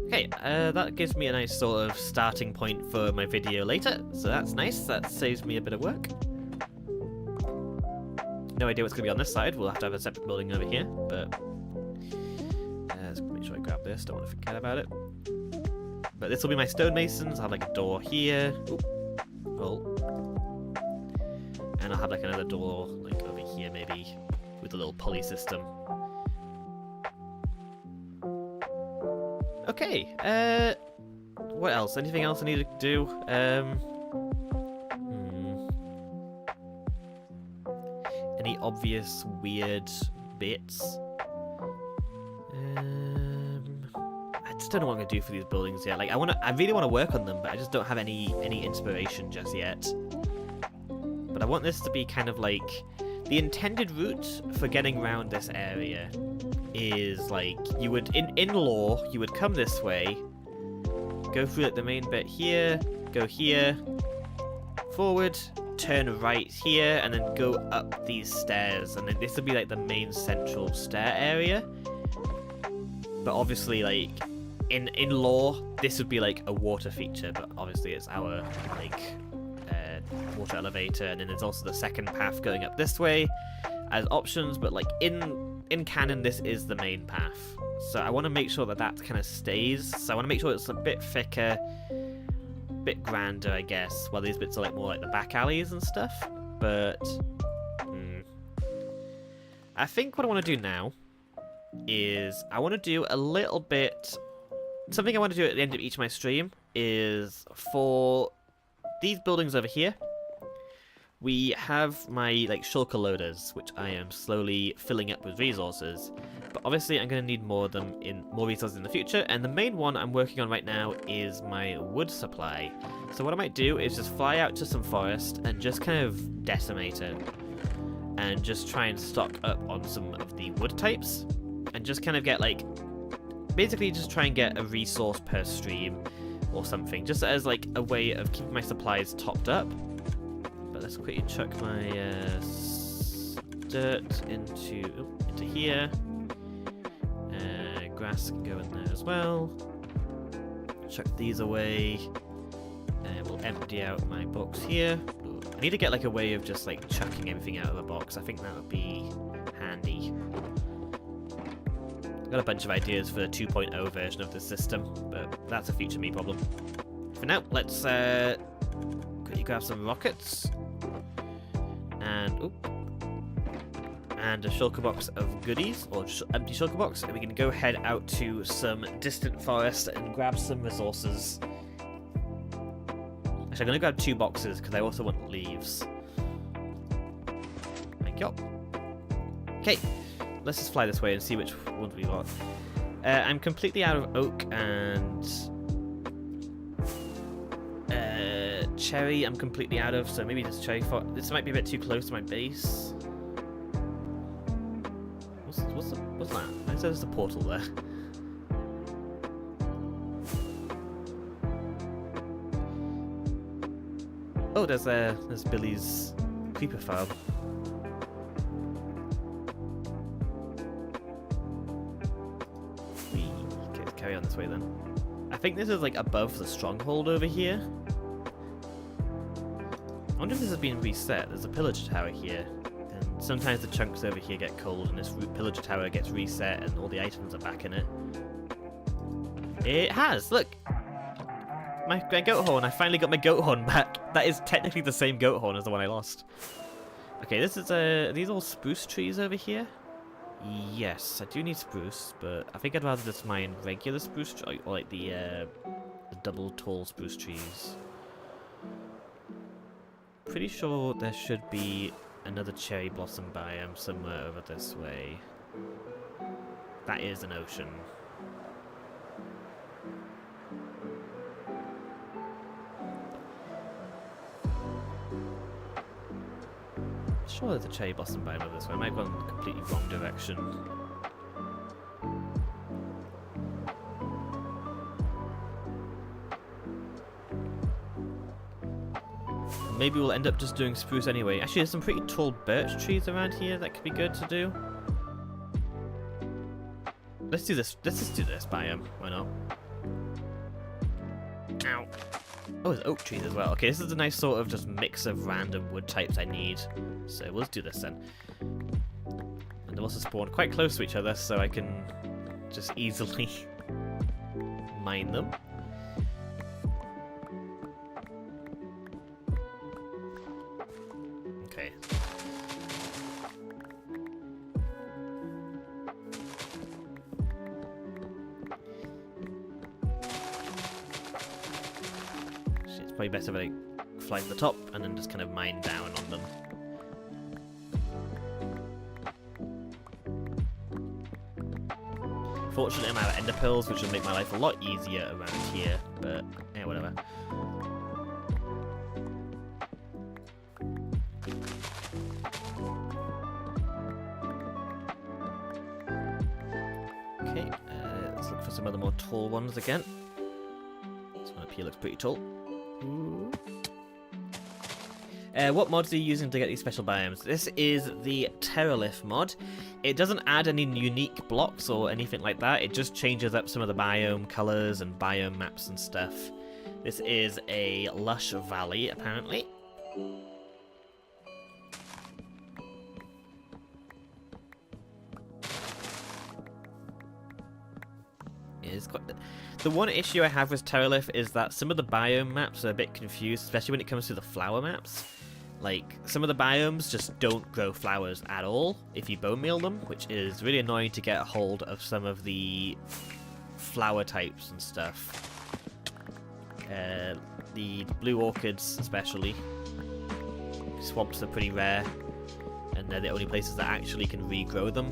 Okay, that gives me a nice sort of starting point for my video later, so that's nice. That saves me a bit of work. No idea what's going to be on this side. We'll have to have a separate building over here, but let's make sure I grab this. Don't want to forget about it. But this will be my stonemasons. I'll have like a door here. Oop. Oh. And I'll have like another door like over here maybe with a little pulley system. Okay, what else? Anything else I need to do? Any obvious weird bits? I just don't know what I'm gonna do for these buildings yet. Like, I really want to work on them, but I just don't have any inspiration just yet. But I want this to be kind of like the intended route for getting around this area. Is like you would in lore you would come this way, go through like the main bit here, go here, forward, turn right here, and then go up these stairs, and then this would be like the main central stair area. But obviously, like in lore, this would be like a water feature, but obviously it's our like water elevator, and then there's also the second path going up this way as options, but like in canon this is the main path, so I want to make sure that that kind of stays. So I want to make sure it's a bit thicker, a bit grander, I guess, while these bits are like more like the back alleys and stuff. But I think what I want to do now is I want to do a little bit something I want to do at the end of each of my stream is for these buildings over here. We have my like shulker loaders, which I am slowly filling up with resources, but obviously I'm going to need more of them more resources in the future, and the main one I'm working on right now is my wood supply. So what I might do is just fly out to some forest and just kind of decimate it, and just try and stock up on some of the wood types, and just kind of get like, basically just try and get a resource per stream or something, just as like a way of keeping my supplies topped up. But let's quickly chuck my dirt into here. Grass can go in there as well. Chuck these away. And we'll empty out my box here. I need to get like a way of just like chucking everything out of the box. I think that would be handy. I've got a bunch of ideas for the 2.0 version of this system, but that's a future me problem. For now, let's quickly grab some rockets. And a shulker box of goodies, or empty shulker box, and we can go head out to some distant forest and grab some resources. Actually, I'm going to grab 2 boxes because I also want leaves. Thank you. Okay, let's just fly this way and see which ones we got. I'm completely out of oak and cherry. I'm completely out of, so maybe just cherry. This might be a bit too close to my base. What's that? I said there's a portal there. Oh, there's Billy's creeper farm. Okay, let's carry on this way then. I think this is like above the stronghold over here. I wonder if this has been reset. There's a pillager tower here. And sometimes the chunks over here get cold and this pillager tower gets reset and all the items are back in it. It has! Look! My goat horn. I finally got my goat horn back. That is technically the same goat horn as the one I lost. Okay, this is are these all spruce trees over here? Yes, I do need spruce, but I think I'd rather just mine regular spruce or like the double tall spruce trees. Pretty sure there should be another cherry blossom biome somewhere over this way. That is an ocean. sure there's a cherry blossom biome over this way. I might have gone in the completely wrong direction. Maybe we'll end up just doing spruce anyway. Actually, there's some pretty tall birch trees around here that could be good to do. Let's do this. Let's just do this biome. Why not? Ow. Oh, there's oak trees as well. Okay, this is a nice sort of just mix of random wood types I need. So we'll just do this then. And they'll also spawn quite close to each other, so I can just easily mine them. Okay. It's probably better if I fly to the top and then just kind of mine down on them. Unfortunately, I'm out of ender pearls, which will make my life a lot easier around here, but yeah, whatever. Okay, let's look for some other more tall ones again. This one up here looks pretty tall. Ooh. What mods are you using to get these special biomes? This is the Terralith mod. It doesn't add any unique blocks or anything like that. It just changes up some of the biome colors and biome maps and stuff. This is a lush valley, apparently. The one issue I have with Terralith is that some of the biome maps are a bit confused, especially when it comes to the flower maps. Like, some of the biomes just don't grow flowers at all if you bone meal them, which is really annoying to get a hold of some of the flower types and stuff. The blue orchids especially. Swamps are pretty rare, and they're the only places that actually can regrow them.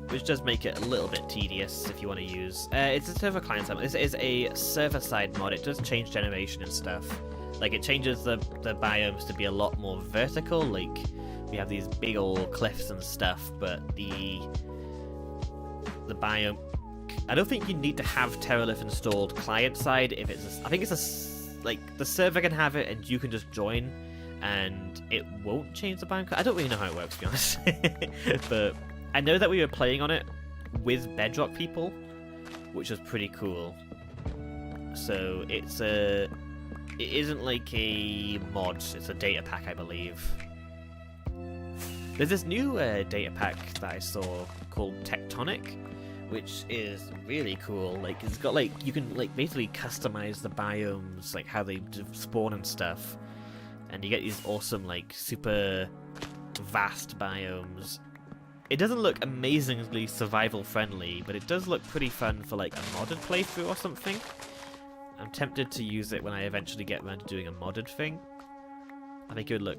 Which does make it a little bit tedious if you want to use. It's a server client side. This is a server-side mod. It does change generation and stuff. Like, it changes the biomes to be a lot more vertical. Like, we have these big old cliffs and stuff, but the biome... I don't think you need to have Terralith installed client-side if it's I think it's like, the server can have it and you can just join, and it won't change the biome. I don't really know how it works, to be honest. But I know that we were playing on it with Bedrock people, which was pretty cool. So it isn't like a mod, it's a data pack, I believe. There's this new data pack that I saw called Tectonic, which is really cool. Like, it's got, like, you can, like, basically customize the biomes, like how they spawn and stuff, and you get these awesome, like, super vast biomes. It doesn't look amazingly survival friendly, but it does look pretty fun for, like, a modded playthrough or something. I'm tempted to use it when I eventually get around to doing a modded thing. I think it would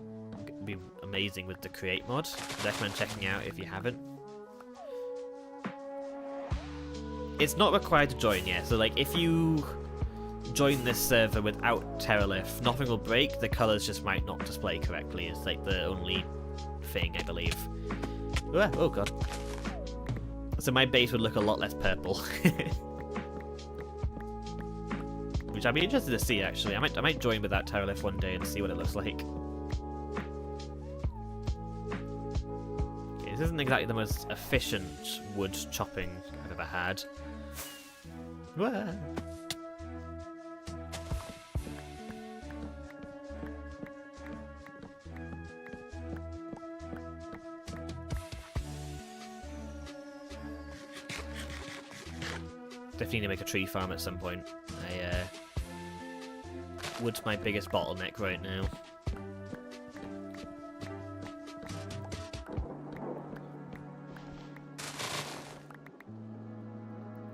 be amazing with the Create mod. I recommend checking out if you haven't. It's not required to join yet, so, like, if you join this server without Terralith, nothing will break, the colors just might not display correctly. It's, like, the only thing, I believe. Oh god. So my base would look a lot less purple. Which I'd be interested to see, actually. I might join with that Terralith one day and see what it looks like. Okay, this isn't exactly the most efficient wood chopping I've ever had. Wah. Definitely need to make a tree farm at some point. Wood's my biggest bottleneck right now.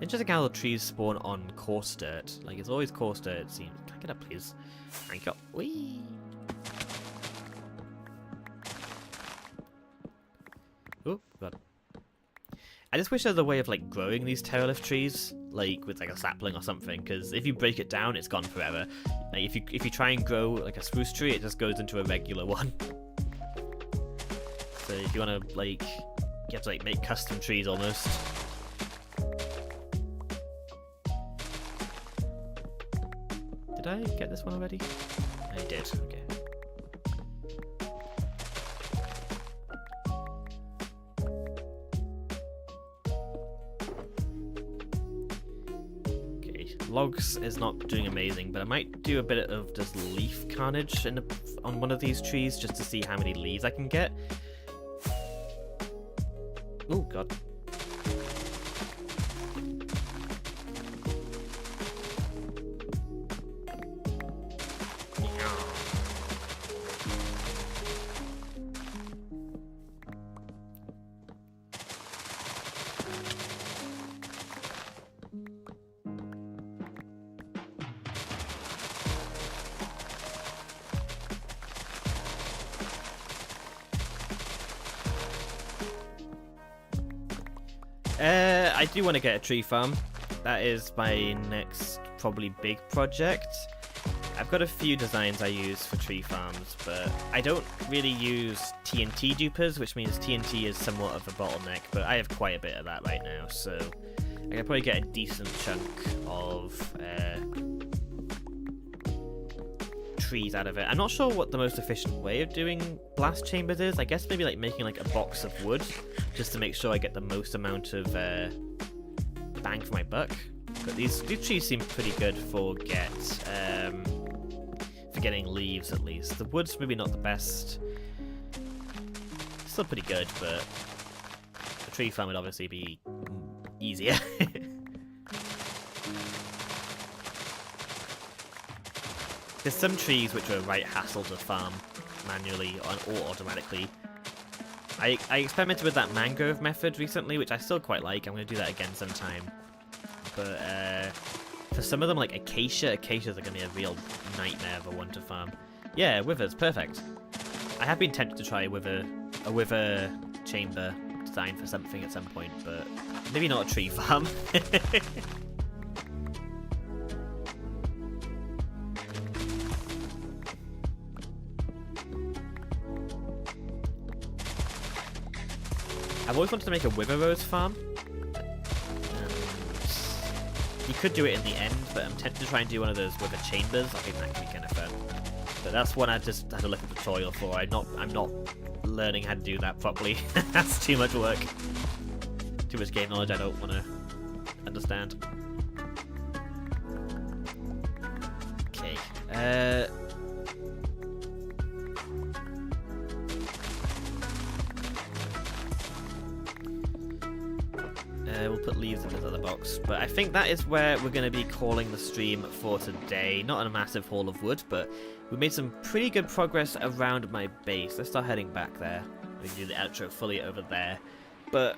Interesting how the trees spawn on coarse dirt. Like, it's always coarse dirt, it seems. Can I get up, please? Thank you. Whee! Oh, God. I just wish there was a way of, like, growing these Terralith trees, like, with, like, a sapling or something, because if you break it down, it's gone forever. Like, if you try and grow, like, a spruce tree, it just goes into a regular one. So if you want to like, you have to like make custom trees almost. Did I get this one already? I did. Okay. Logs is not doing amazing, but I might do a bit of just leaf carnage on one of these trees just to see how many leaves I can get. Oh god. I do want to get a tree farm. That is my next probably big project. I've got a few designs I use for tree farms, but I don't really use TNT dupers, which means TNT is somewhat of a bottleneck, but I have quite a bit of that right now, so I can probably get a decent chunk of trees out of it. I'm not sure what the most efficient way of doing blast chambers is. I guess maybe like making like a box of wood, just to make sure I get the most amount of bang for my buck. But these trees seem pretty good for getting leaves at least. The wood's maybe not the best. Still pretty good, but a tree farm would obviously be easier. There's some trees which are right hassle to farm manually or automatically. I experimented with that mangrove method recently, which I still quite like. I'm going to do that again sometime. But for some of them, like acacias are going to be a real nightmare of a one to farm. Yeah, withers, perfect. I have been tempted to try a wither chamber design for something at some point, but maybe not a tree farm. I've always wanted to make a wither rose farm. You could do it in the end, but I'm tempted to try and do one of those wither chambers. I think that could be kind of fun. But that's one I just had to look at the tutorial for. I'm not learning how to do that properly. That's too much work. Too much game knowledge I don't want to understand. Okay. We'll put leaves in this other box, but I think that is where we're going to be calling the stream for today. Not a massive haul of wood, but we made some pretty good progress around my base. Let's start heading back there. We can do the outro fully over there, but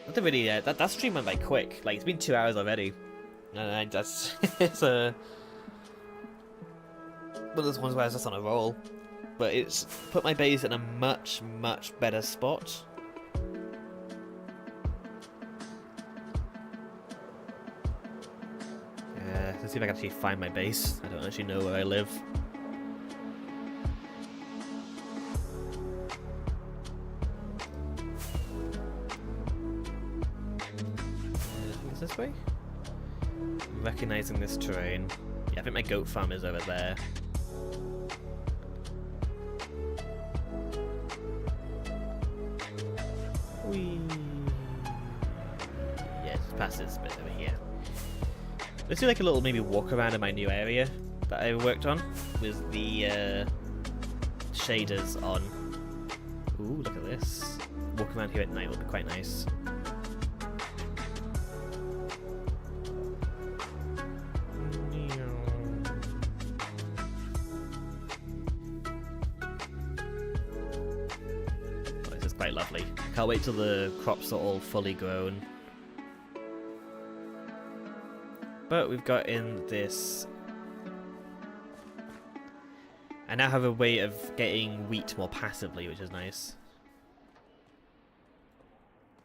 nothing really. That stream went by quick. Like, it's been 2 hours already, and that's it's one of those ones where I was just on a roll. But it's put my base in a much better spot. Let's see if I can actually find my base. I don't actually know where I live. Is this way? I'm recognizing this terrain. Yeah, I think my goat farm is over there. Whee! Yeah, just past this bit over here. Let's do like a little maybe walk around in my new area that I worked on with the shaders on. Ooh, look at this. Walking around here at night will be quite nice. Oh, this is quite lovely. Can't wait till the crops are all fully grown. But we've got in this... I now have a way of getting wheat more passively, which is nice.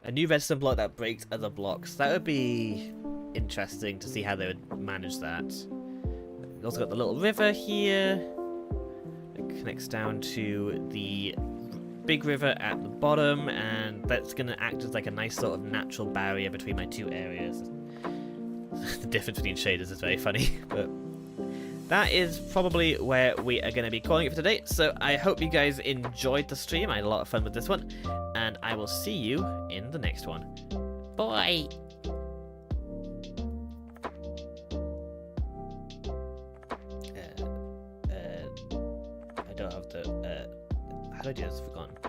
A new redstone block that breaks other blocks. That would be interesting to see how they would manage that. We've also got the little river here. It connects down to the big river at the bottom, and that's going to act as like a nice sort of natural barrier between my two areas. The difference between shaders is very funny, but that is probably where we are going to be calling it for today. So I hope you guys enjoyed the stream. I had a lot of fun with this one, and I will see you in the next one. Bye! I don't have to... how do I do this? I've forgotten.